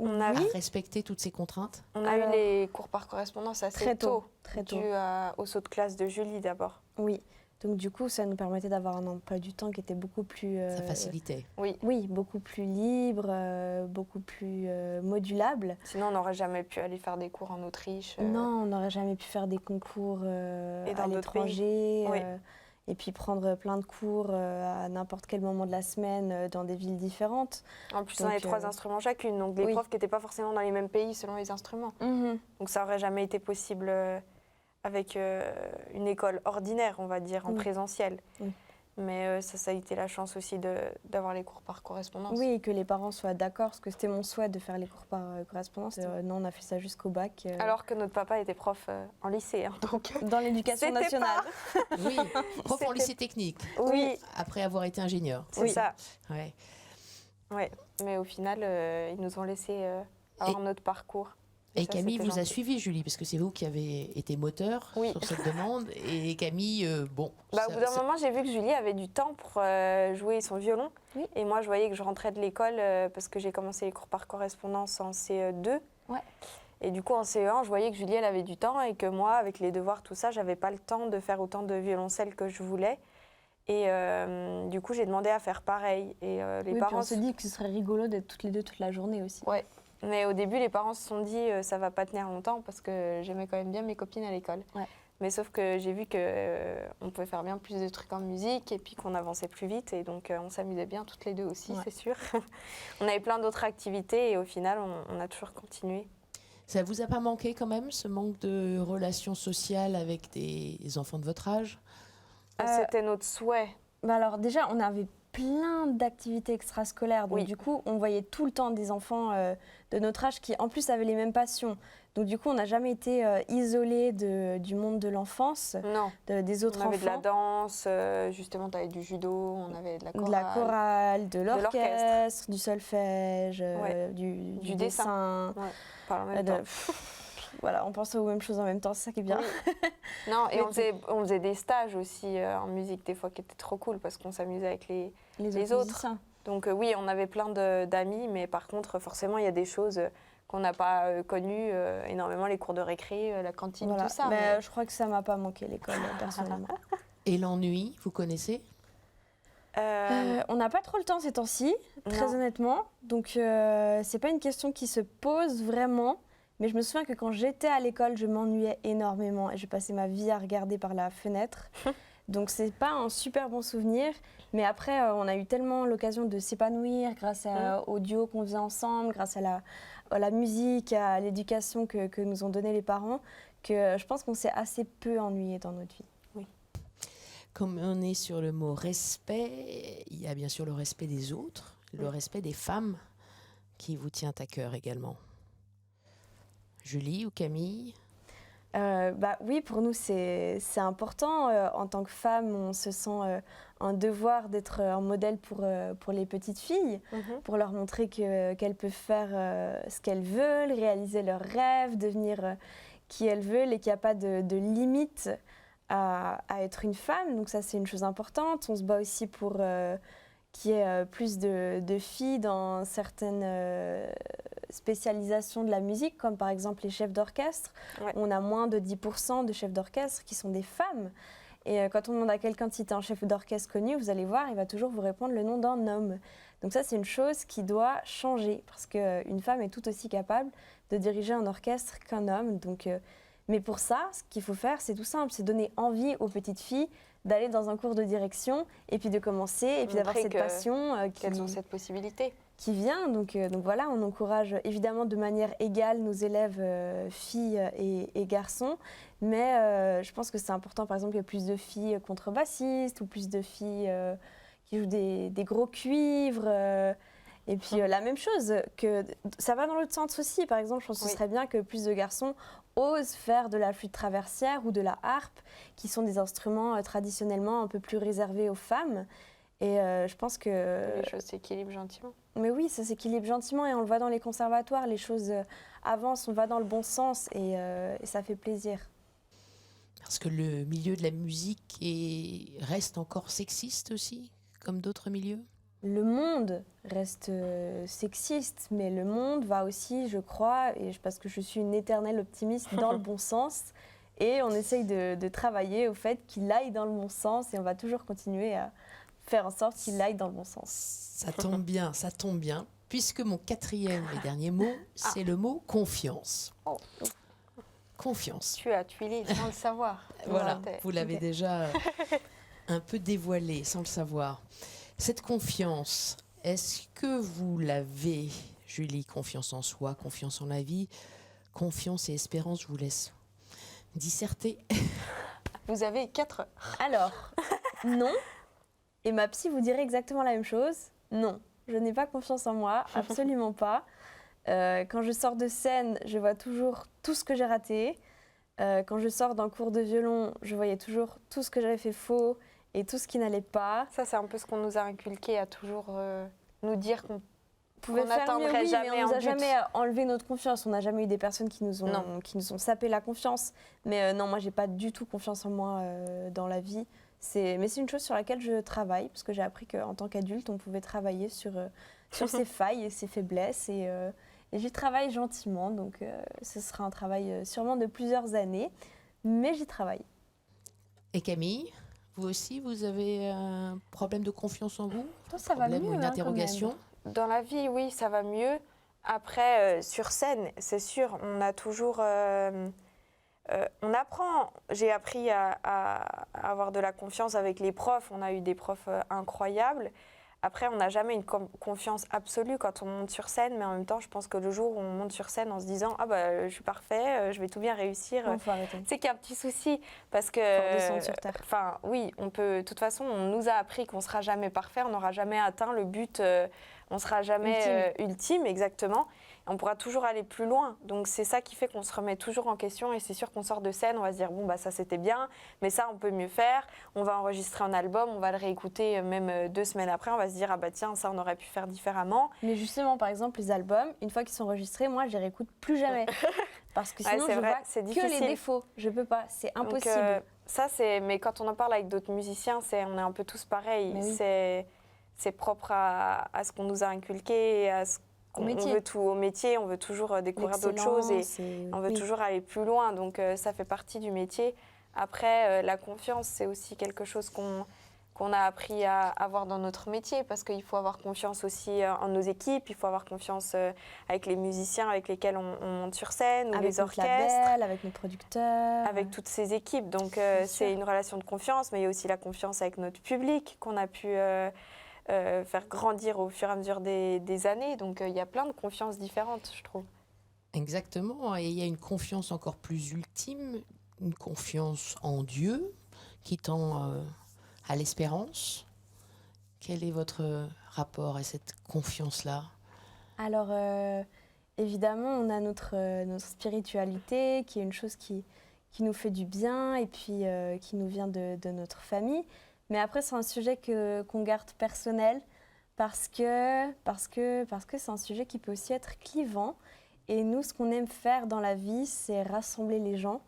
à respecter toutes ces contraintes? On a eu les cours par correspondance assez très tôt, dû au saut de classe de Julie d'abord. Oui, donc du coup ça nous permettait d'avoir un emploi du temps qui était beaucoup plus... Ça facilitait. Oui, beaucoup plus libre, beaucoup plus modulable. Sinon on n'aurait jamais pu aller faire des cours en Autriche. Non, on n'aurait jamais pu faire des concours à l'étranger. Et puis prendre plein de cours à n'importe quel moment de la semaine dans des villes différentes. En plus, on avait 3 instruments chacune, donc des profs qui n'étaient pas forcément dans les mêmes pays selon les instruments. Donc ça n'aurait jamais été possible avec une école ordinaire, on va dire, en présentiel. Mais ça a été la chance aussi d'avoir les cours par correspondance. Oui, et que les parents soient d'accord, parce que c'était mon souhait de faire les cours par correspondance. Non, on a fait ça jusqu'au bac. Alors que notre papa était prof en lycée, hein, donc dans l'éducation nationale. Oui, prof en lycée technique. Oui. Après avoir été ingénieur. C'est ça. Ouais. Ouais. Mais au final, ils nous ont laissé avoir notre parcours. Et Camille vous a suivi, Julie, parce que c'est vous qui avez été moteur sur cette demande. Et Camille, au bout d'un moment, j'ai vu que Julie avait du temps pour jouer son violon. Oui. Et moi, je voyais que je rentrais de l'école parce que j'ai commencé les cours par correspondance en CE2. Ouais. Et du coup, en CE1, je voyais que Julie, elle avait du temps et que moi, avec les devoirs, tout ça, j'avais pas le temps de faire autant de violoncelle que je voulais. Et du coup, j'ai demandé à faire pareil. Et les parents... Puis on s'est dit que ce serait rigolo d'être toutes les deux toute la journée aussi. Ouais. Mais au début, les parents se sont dit ça va pas tenir longtemps parce que j'aimais quand même bien mes copines à l'école. Ouais. Mais sauf que j'ai vu qu'on pouvait faire bien plus de trucs en musique et puis qu'on avançait plus vite. Et donc, on s'amusait bien toutes les deux aussi, c'est sûr. On avait plein d'autres activités et au final, on a toujours continué. Ça vous a pas manqué quand même, ce manque de relations sociales avec des enfants de votre âge? C'était notre souhait. Alors déjà, on avait plein d'activités extrascolaires. Donc du coup, on voyait tout le temps des enfants de notre âge qui en plus avaient les mêmes passions. Donc du coup, on n'a jamais été isolés du monde de l'enfance, des autres enfants. On avait de la danse, justement, tu avais du judo, on avait de la chorale. De la chorale, de l'orchestre, du solfège, du dessin. Ouais, par en même temps. Voilà, on pensait aux mêmes choses en même temps, c'est ça qui est bien. Oui. Non, et on faisait des stages aussi en musique, des fois, qui étaient trop cool, parce qu'on s'amusait avec les autres. Donc oui, on avait plein d'amis, mais par contre, forcément, il y a des choses qu'on n'a pas connues, énormément, les cours de récré, la cantine, tout ça. Mais je crois que ça ne m'a pas manqué, l'école, personnellement. Et l'ennui, vous connaissez? On n'a pas trop le temps ces temps-ci, très honnêtement. Donc, c'est pas une question qui se pose vraiment. Mais je me souviens que quand j'étais à l'école, je m'ennuyais énormément et je passais ma vie à regarder par la fenêtre. Donc c'est pas un super bon souvenir, mais après on a eu tellement l'occasion de s'épanouir grâce au duo qu'on faisait ensemble, grâce à la musique, à l'éducation que nous ont donné les parents, que je pense qu'on s'est assez peu ennuyé dans notre vie. Oui. Comme on est sur le mot respect, il y a bien sûr le respect des autres, le respect des femmes qui vous tient à cœur également. Julie ou Camille? Oui, pour nous, c'est important. En tant que femme, on se sent un devoir d'être un modèle pour les petites filles, pour leur montrer qu'elles peuvent faire ce qu'elles veulent, réaliser leurs rêves, devenir qui elles veulent et qu'il n'y a pas de limite à être une femme. Donc ça, c'est une chose importante. On se bat aussi pour qu'il y ait plus de filles dans certaines spécialisations de la musique, comme par exemple les chefs d'orchestre. Ouais. On a moins de 10% de chefs d'orchestre qui sont des femmes. Et quand on demande à quelqu'un de citer un chef d'orchestre connu, vous allez voir, il va toujours vous répondre le nom d'un homme. Donc ça, c'est une chose qui doit changer, parce qu'une femme est tout aussi capable de diriger un orchestre qu'un homme. Donc, mais pour ça, ce qu'il faut faire, c'est tout simple, c'est donner envie aux petites filles d'aller dans un cours de direction, et puis de commencer, et puis d'avoir cette passion. Qu'elles ont cette possibilité. Qui vient. Donc voilà, on encourage évidemment de manière égale nos élèves filles et garçons, mais je pense que c'est important, par exemple, qu'il y ait plus de filles contrebassistes ou plus de filles qui jouent des gros cuivres. Et puis la même chose, que ça va dans l'autre sens aussi. Par exemple, je pense que ce serait bien que plus de garçons osent faire de la flûte traversière ou de la harpe, qui sont des instruments traditionnellement un peu plus réservés aux femmes. Et je pense que... Les choses s'équilibrent gentiment. Mais oui, ça s'équilibre gentiment et on le voit dans les conservatoires, les choses avancent, on va dans le bon sens et ça fait plaisir. Parce que le milieu de la musique reste encore sexiste aussi, comme d'autres milieux ? Le monde reste sexiste, mais le monde va aussi, je crois, et parce que je suis une éternelle optimiste, dans le bon sens. Et on essaye de travailler au fait qu'il aille dans le bon sens et on va toujours continuer à faire en sorte qu'il aille dans le bon sens. Ça tombe bien, puisque mon quatrième et dernier mot, c'est le mot confiance. Oh. Confiance. Tu l'as sans le savoir. Voilà, vous l'avez déjà un peu dévoilé sans le savoir. Cette confiance, est-ce que vous l'avez, Julie? Confiance en soi, confiance en la vie, confiance et espérance, je vous laisse disserter. Vous avez 4 heures. Alors, non. Et ma psy vous dirait exactement la même chose. Non, je n'ai pas confiance en moi, absolument pas. Quand je sors de scène, je vois toujours tout ce que j'ai raté. Quand je sors d'un cours de violon, je voyais toujours tout ce que j'avais fait faux et tout ce qui n'allait pas. Ça, c'est un peu ce qu'on nous a inculqué, à toujours nous dire qu'on pouvait faire mieux, oui, mais on nous a jamais enlevé notre confiance. On n'a jamais eu des personnes qui nous ont sapé la confiance. Mais non, moi, j'ai pas du tout confiance en moi dans la vie. Mais c'est une chose sur laquelle je travaille, parce que j'ai appris qu'en tant qu'adulte, on pouvait travailler sur ses failles et ses faiblesses. Et j'y travaille gentiment, donc ce sera un travail sûrement de plusieurs années, mais j'y travaille. Et Camille, vous aussi, vous avez un problème de confiance en vous? Toi, ça va mieux, une interrogation? Dans la vie, oui, ça va mieux. Après, sur scène, c'est sûr, on a toujours... on apprend. J'ai appris à avoir de la confiance avec les profs. On a eu des profs incroyables. Après, on n'a jamais une confiance absolue quand on monte sur scène, mais en même temps, je pense que le jour où on monte sur scène en se disant « Ah bah, je suis parfait, je vais tout bien réussir », c'est qu'il y a un petit souci. Parce que, enfin, oui, on peut. De toute façon, on nous a appris qu'on ne sera jamais parfait, on n'aura jamais atteint le but, on ne sera jamais ultime, exactement. On pourra toujours aller plus loin. Donc c'est ça qui fait qu'on se remet toujours en question et c'est sûr qu'on sort de scène, on va se dire bon bah ça c'était bien, mais ça on peut mieux faire. On va enregistrer un album, on va le réécouter même 2 semaines après, on va se dire ah bah tiens ça on aurait pu faire différemment. Mais justement par exemple les albums, une fois qu'ils sont enregistrés, moi je les réécoute plus jamais parce que sinon je vois que les défauts. Je peux pas, c'est impossible. Donc, ça c'est, mais quand on en parle avec d'autres musiciens, on est un peu tous pareils. Oui. C'est propre à ce qu'on nous a inculqué et à ce on veut tout au métier, on veut toujours découvrir d'autres choses et on veut toujours aller plus loin. Donc ça fait partie du métier. Après, la confiance, c'est aussi quelque chose qu'on a appris à avoir dans notre métier parce qu'il faut avoir confiance aussi en nos équipes, il faut avoir confiance avec les musiciens avec lesquels on monte sur scène ou avec les orchestres. Label, avec nos producteurs. Avec toutes ces équipes. Donc c'est une relation de confiance, mais il y a aussi la confiance avec notre public qu'on a pu... faire grandir au fur et à mesure des années. Donc, il y a plein de confiances différentes, je trouve. Exactement. Et il y a une confiance encore plus ultime, une confiance en Dieu qui tend à l'espérance. Quel est votre rapport à cette confiance-là? Alors, évidemment, on a notre spiritualité qui est une chose qui qui nous fait du bien et puis qui nous vient de notre famille. Mais après, c'est un sujet qu'on garde personnel parce que c'est un sujet qui peut aussi être clivant. Et nous, ce qu'on aime faire dans la vie, c'est rassembler les gens.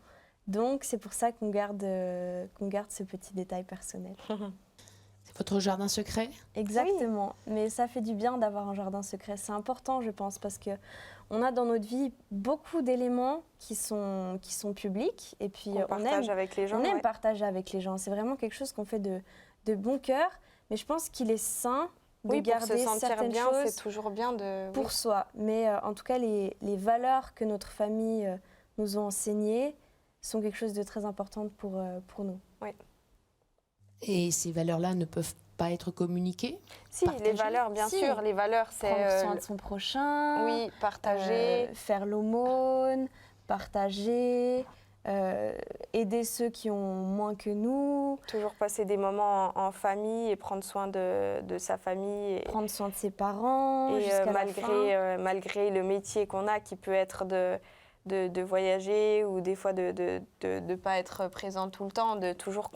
Donc, c'est pour ça qu'on garde ce petit détail personnel. C'est votre jardin secret? Exactement. Oui. Mais ça fait du bien d'avoir un jardin secret. C'est important, je pense, parce qu'on a dans notre vie beaucoup d'éléments qui sont publics. Et puis, on partage avec les gens. On aime partager avec les gens. C'est vraiment quelque chose qu'on fait de bon cœur. Mais je pense qu'il est sain de garder pour se sentir certaines bien, choses c'est toujours bien pour soi. Mais en tout cas, les valeurs que notre famille nous ont enseignées sont quelque chose de très important pour nous. Oui. Et ces valeurs-là ne peuvent pas être communiquées? Si, les valeurs, bien sûr. Les valeurs, c'est... Prendre soin de son prochain. Oui, partager. Faire l'aumône, partager, aider ceux qui ont moins que nous. Toujours passer des moments en famille et prendre soin de sa famille. Prendre soin de ses parents jusqu'à la fin. Malgré le métier qu'on a qui peut être de voyager ou des fois de ne pas être présent tout le temps, de toujours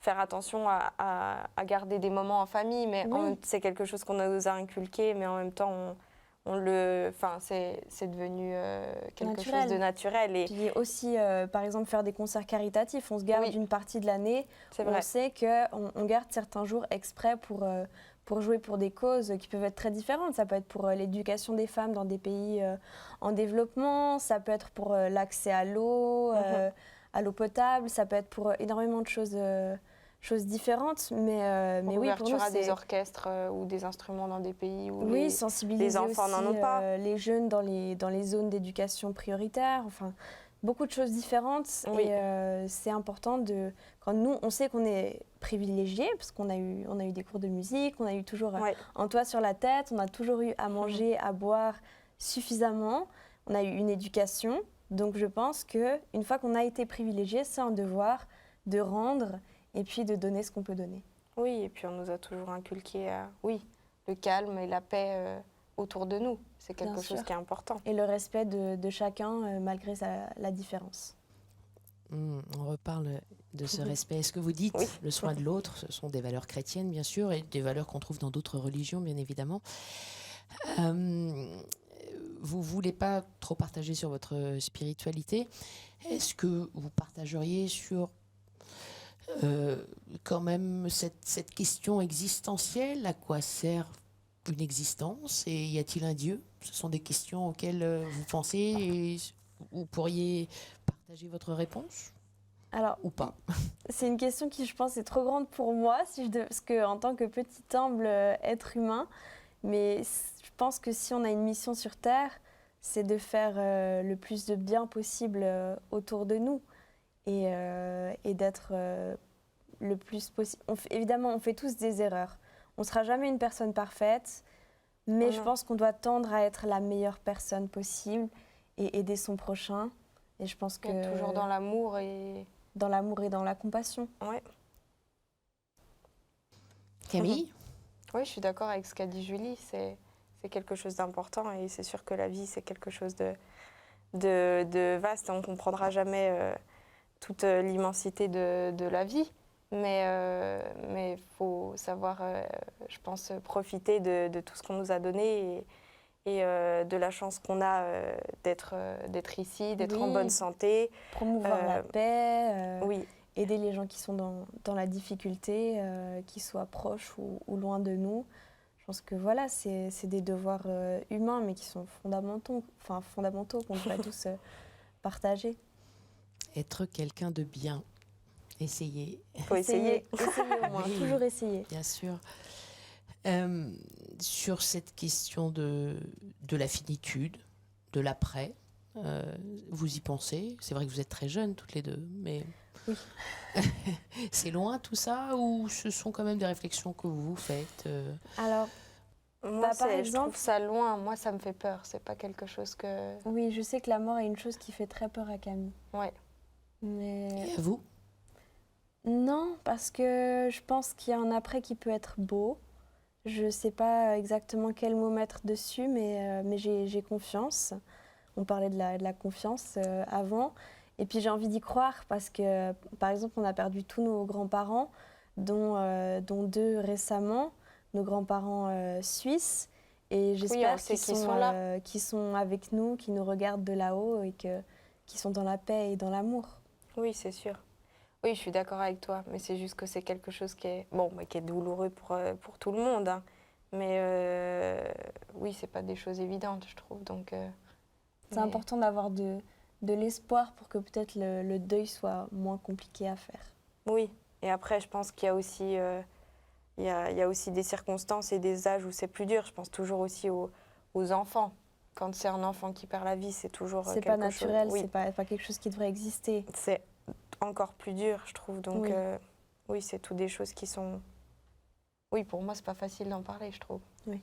faire attention à garder des moments en famille, mais c'est quelque chose qu'on nous a inculqué, mais en même temps, c'est devenu quelque chose de naturel. Et puis aussi, par exemple, faire des concerts caritatifs, on se garde une partie de l'année, on sait qu'on garde certains jours exprès pour jouer pour des causes qui peuvent être très différentes. Ça peut être pour l'éducation des femmes dans des pays en développement, ça peut être pour l'accès à l'eau, à l'eau potable, ça peut être pour énormément de choses différentes. Mais oui, pour nous, c'est des orchestres ou des instruments dans des pays où sensibiliser les enfants n'en ont pas. Les jeunes dans les zones d'éducation prioritaire, enfin beaucoup de choses différentes. Oui. Et c'est important quand nous, on sait qu'on est privilégiés parce qu'on a eu des cours de musique, on a eu toujours un toit sur la tête, on a toujours eu à manger, à boire suffisamment, on a eu une éducation. Donc je pense qu'une fois qu'on a été privilégié, c'est un devoir de rendre et puis de donner ce qu'on peut donner. Oui, et puis on nous a toujours inculqué le calme et la paix autour de nous. C'est quelque chose qui est important. Et le respect de chacun malgré la différence. On reparle de ce respect. Est-ce que vous dites le soin de l'autre, ce sont des valeurs chrétiennes bien sûr et des valeurs qu'on trouve dans d'autres religions bien évidemment. Vous ne voulez pas trop partager sur votre spiritualité. Est-ce que vous partageriez sur quand même cette question existentielle? À quoi sert une existence et y a-t-il un Dieu? Ce sont des questions auxquelles vous pensez et vous pourriez partager votre réponse? Alors, ou pas? C'est une question qui, je pense, est trop grande pour moi, parce que en tant que petit humble être humain, mais je pense que si on a une mission sur Terre, c'est de faire le plus de bien possible autour de nous et d'être le plus possible. Évidemment, on fait tous des erreurs. On ne sera jamais une personne parfaite, mais je pense qu'on doit tendre à être la meilleure personne possible et aider son prochain. Et je pense que toujours dans l'amour et... Dans l'amour et dans la compassion. Ouais. Camille? Oui, je suis d'accord avec ce qu'a dit Julie. C'est quelque chose d'important et c'est sûr que la vie, c'est quelque chose de vaste. On ne comprendra jamais toute l'immensité de la vie. Mais il faut savoir, je pense, profiter de tout ce qu'on nous a donné et de la chance qu'on a d'être ici, d'être en bonne santé. Promouvoir la paix, aider les gens qui sont dans la difficulté, qu'ils soient proches ou loin de nous. Je pense que voilà, c'est des devoirs humains, mais qui sont fondamentaux qu'on devrait tous partager. Être quelqu'un de bien. Essayer. Faut essayer. Essayer au moins, toujours essayer. Bien sûr. Sur cette question de la finitude, de l'après, vous y pensez? C'est vrai que vous êtes très jeunes toutes les deux, mais c'est loin tout ça ou ce sont quand même des réflexions que vous faites? Alors, moi, par exemple, je trouve ça loin. Moi, ça me fait peur. C'est pas quelque chose que... Oui, je sais que la mort est une chose qui fait très peur à Camille. Ouais. Mais... Et à vous? Non, parce que je pense qu'il y a un après qui peut être beau. Je ne sais pas exactement quel mot mettre dessus, mais j'ai confiance. On parlait de la confiance avant. Et puis j'ai envie d'y croire parce que, par exemple, on a perdu tous nos grands-parents, dont 2 récemment, nos grands-parents suisses. Et j'espère on sait qu'ils sont là. qu'ils sont avec nous, qu'ils nous regardent de là-haut et qu'ils sont dans la paix et dans l'amour. Oui, c'est sûr. Oui, je suis d'accord avec toi, mais c'est juste que c'est quelque chose qui est, qui est douloureux pour tout le monde. Hein. Mais oui, c'est pas des choses évidentes, je trouve. Donc, c'est important d'avoir de l'espoir pour que peut-être le deuil soit moins compliqué à faire. Oui, et après, je pense qu'il y a aussi, il y a aussi des circonstances et des âges où c'est plus dur. Je pense toujours aussi aux enfants. Quand c'est un enfant qui perd la vie, c'est toujours c'est quelque pas naturel, chose. Oui. c'est pas quelque chose qui devrait exister. C'est encore plus dur, je trouve. Donc, Oui. Oui, c'est toutes des choses qui sont... Oui, pour moi, c'est pas facile d'en parler, je trouve. Oui.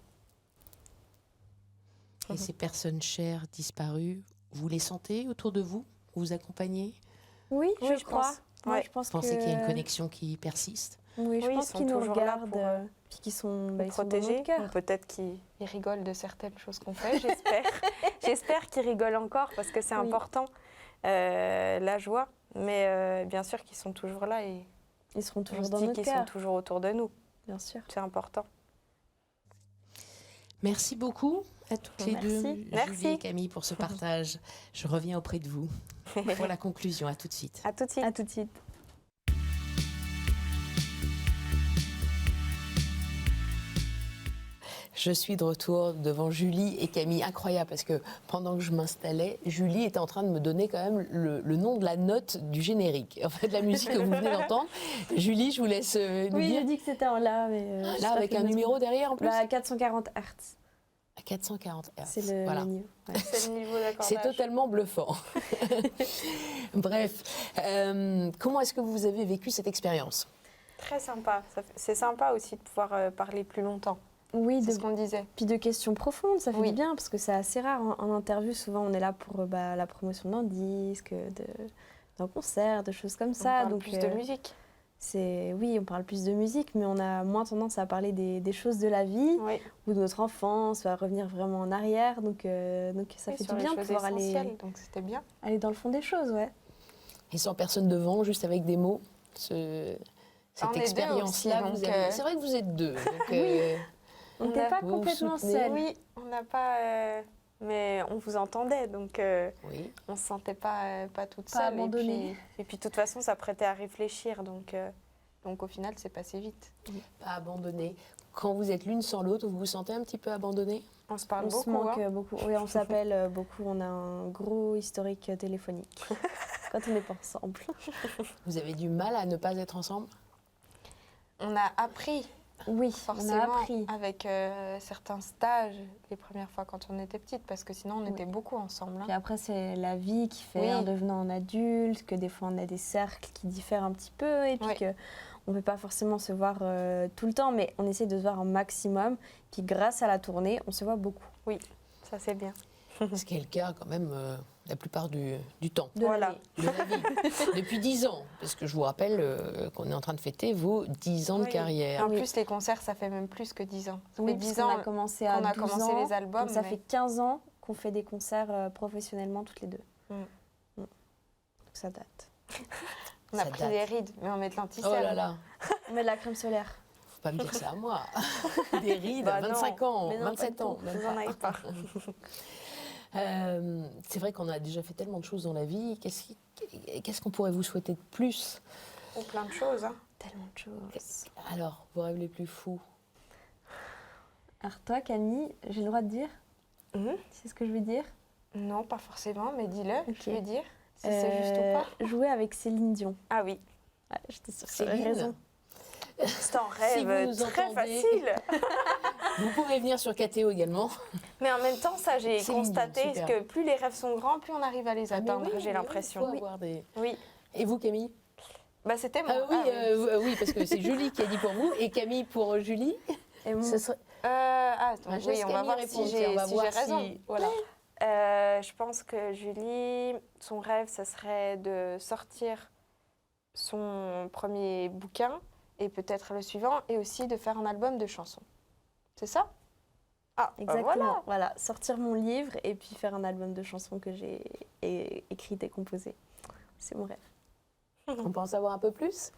Et ces personnes chères disparues, vous les sentez autour de vous? Vous vous accompagnez? Oui, Oui, je crois. pense. Moi, Ouais. je pense Vous pensez que... qu'il y a une connexion qui persiste? Oui, je Oui, pense ils sont qu'ils nous toujours là regardent, pour, puis qu'ils sont, Nous ils sont dans protéger. notre cœur. Ou peut-être qu'ils rigolent de certaines choses qu'on fait, j'espère. J'espère qu'ils rigolent encore parce que c'est Oui. important, la joie. Mais bien sûr qu'ils sont toujours là et Ils seront on toujours se dans dit notre qu'ils sont cœur, toujours autour de nous. bien sûr. C'est important. Merci beaucoup à toutes les Merci. deux, Julie Merci. et Camille, pour ce partage. Je reviens auprès de vous pour la conclusion. À tout de suite. À tout de suite. À tout de suite. Je suis de retour devant Julie et Camille. Incroyable, parce que pendant que je m'installais, Julie était en train de me donner quand même le nom de la note du générique, en fait, de la musique que vous venez d'entendre. Julie, je vous laisse nous Oui, dire. j'ai dit que c'était en La, mais... Là, avec un numéro derrière en plus, Bah, 440 Hz, à 440 Hz. c'est le Voilà. niveau. Ouais. C'est le niveau d'accordage. C'est totalement bluffant. Bref, comment est-ce que vous avez vécu cette expérience? Très sympa. C'est sympa aussi de pouvoir parler plus longtemps. Oui, C'est ce qu'on disait. puis de questions profondes, ça fait Oui. du bien, parce que c'est assez rare en interview. Souvent, on est là pour la promotion d'un disque, d'un concert, de choses comme On ça. parle Donc, plus de musique. oui, on parle plus de musique, mais on a moins tendance à parler des choses de la vie Oui. ou de notre enfance, à revenir vraiment en arrière. Donc ça Oui, fait sur du les bien de choses pouvoir essentielles, donc c'était bien. aller dans le fond des choses, ouais. Et sans personne devant, juste avec des mots, cette On est deux expérience-là, aussi, vous donc, avez... C'est vrai que vous êtes deux. Donc, On n'était pas vous vous complètement soutenez. seuls. Oui, on n'a pas... mais on vous entendait, donc oui. on ne se sentait pas toute Pas seule. abandonnée. Et puis de toute façon, ça prêtait à réfléchir, donc au final, c'est passé vite. Pas abandonné. Quand vous êtes l'une sans l'autre, vous vous sentez un petit peu abandonné? On se parle On se beaucoup. manque hein. beaucoup. Oui, on s'appelle beaucoup. On a un gros historique téléphonique quand on n'est pas ensemble. Vous avez du mal à ne pas être ensemble? On a appris, Oui, forcément, on a appris. avec certains stages les premières fois quand on était petite, parce que sinon, on était beaucoup ensemble. hein. Puis après, c'est la vie qui fait, Oui. en devenant un adulte, que des fois on a des cercles qui diffèrent un petit peu et puis Oui. que on ne peut pas forcément se voir tout le temps, mais on essaie de se voir un maximum. Puis grâce à la tournée, on se voit beaucoup. Ça, c'est bien. Ce qui est le cas quand même la plupart du temps. De Voilà. l'année. De la vie. Depuis 10 ans, parce que je vous rappelle qu'on est en train de fêter vos 10 ans de Oui. carrière. En plus, les concerts, ça fait même plus que 10 ans. Ça Oui, fait parce 10 qu'on ans a commencé à qu'on a 12 commencé ans, les albums. donc ça mais- fait 15 ans qu'on fait des concerts professionnellement toutes les deux. Mm. Donc ça date. On a Ça pris date. des rides, mais on met de l'anticelle. Oh là là, On met de la crème solaire. faut pas me dire ça à moi. Des rides Bah à 25 ans, Mais non, 27 pas ans. du même Vous en pas. avez pas. C'est vrai qu'on a déjà fait tellement de choses dans la vie. Qu'est-ce qu'on pourrait vous souhaiter de plus? Ou plein de choses. hein. Tellement de choses. Alors, vos rêves les plus fous? Alors toi, Camille, j'ai le droit de dire? Mhm. C'est ce que je veux dire? Non, pas forcément, mais dis-le, Ok. je veux dire. Si c'est juste ou pas. Jouer avec Céline Dion. Ah oui, Ouais, j'étais sûre que tu avais Céline. raison. c'est un Si vous rêve nous très entendez. facile. Vous pouvez venir sur KTO également. Mais en même temps, ça, j'ai Céline Dion, constaté super. que plus les rêves sont grands, plus on arrive à les Ah, mais atteindre, oui, j'ai mais l'impression. oui, il faut avoir des- Oui. Et vous, Camille? Bah, c'était moi. Ah oui, oui, parce que c'est Julie qui a dit pour vous et Camille pour Julie. Et moi, Ce serait... Attends, Bah, je oui, laisse on va Camille voir répondre, si tiens, on va j'ai voir raison. si- Voilà. Je pense que Julie, son rêve, ce serait de sortir son premier bouquin et peut-être le suivant, et aussi de faire un album de chansons. C'est ça? Ah, bah exactement. voilà. Voilà, sortir mon livre et puis faire un album de chansons que j'ai écrit et composé. c'est mon rêve. On peut en savoir un peu plus?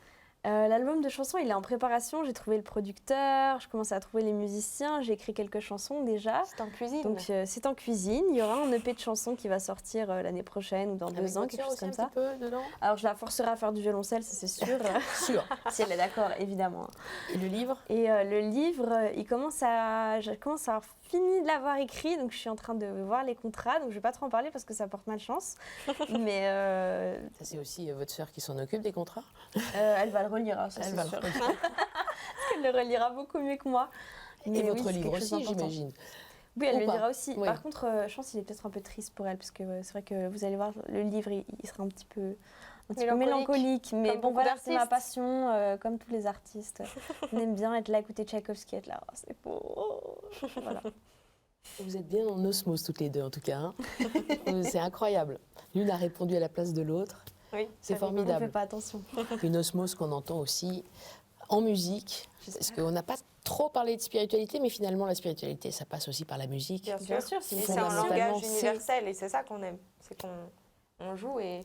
L'album de chansons, il est en préparation. J'ai trouvé le producteur, je commence à trouver les musiciens. J'ai écrit quelques chansons déjà. C'est en cuisine. Donc c'est en cuisine. Il y aura un EP de chansons qui va sortir l'année prochaine ou dans 2 ans, quelque chose comme ça. Un petit peu dedans. Alors je la forcerai à faire du violoncelle, ça c'est sûr. Sûr. Si elle est d'accord, évidemment. Et le livre? Et le livre, je commence à avoir fini de l'avoir écrit, donc je suis en train de voir les contrats. Donc je vais pas trop en parler parce que ça porte malchance. Mais Ça, c'est aussi votre sœur qui s'en occupe des contrats? elle va le relire, ça Elle c'est va le sûr. relire. Parce qu'elle le relira beaucoup mieux que moi. Et Mais votre oui, c'est livre quelque chose aussi, d'important. j'imagine. Oui, elle Ou le pas. lira aussi. Oui. Par contre, je pense qu'il est peut-être un peu triste pour elle, parce que c'est vrai que vous allez voir, le livre, il sera un petit peu mélancolique. Mais Comme bon, beaucoup voilà, c'est ma d'artistes. passion, comme tous les artistes. On aime bien être là, écouter Tchaïkovski, être là, oh, c'est beau. Voilà. Vous êtes bien en osmose toutes les deux, en tout cas. Hein. C'est incroyable. L'une a répondu à la place de l'autre. Oui, C'est On ne formidable. fait pas attention. Une osmose qu'on entend aussi en musique. Parce qu'on n'a pas trop parlé de spiritualité, mais finalement, la spiritualité, ça passe aussi par la musique. Bien sûr, c'est Et une c'est un fondamentalement, langage universel et c'est ça qu'on aime. C'est qu'on joue et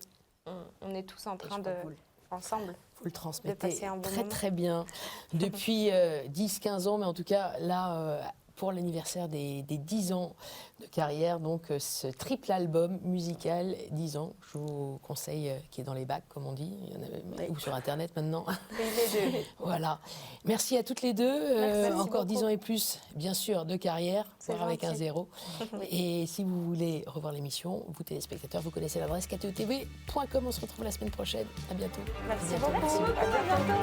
on est tous en Et je train crois de, que ensemble. vous le de transmettez passer un bon très moment. très bien depuis 10-15 ans, mais en tout cas là, pour l'anniversaire des 10 ans de carrière, donc ce triple album musical 10 ans, je vous conseille, qui est dans les bacs comme on dit, il y en avait, ou sur internet maintenant. Voilà. Merci à toutes les deux. Merci encore beaucoup. 10 ans et plus, bien sûr, de carrière, C'est voire avec un gentil. 0. Et si vous voulez revoir l'émission, vous téléspectateurs, vous connaissez l'adresse ktetv.com. On se retrouve la semaine prochaine. À bientôt. Merci À bientôt. beaucoup. À bientôt.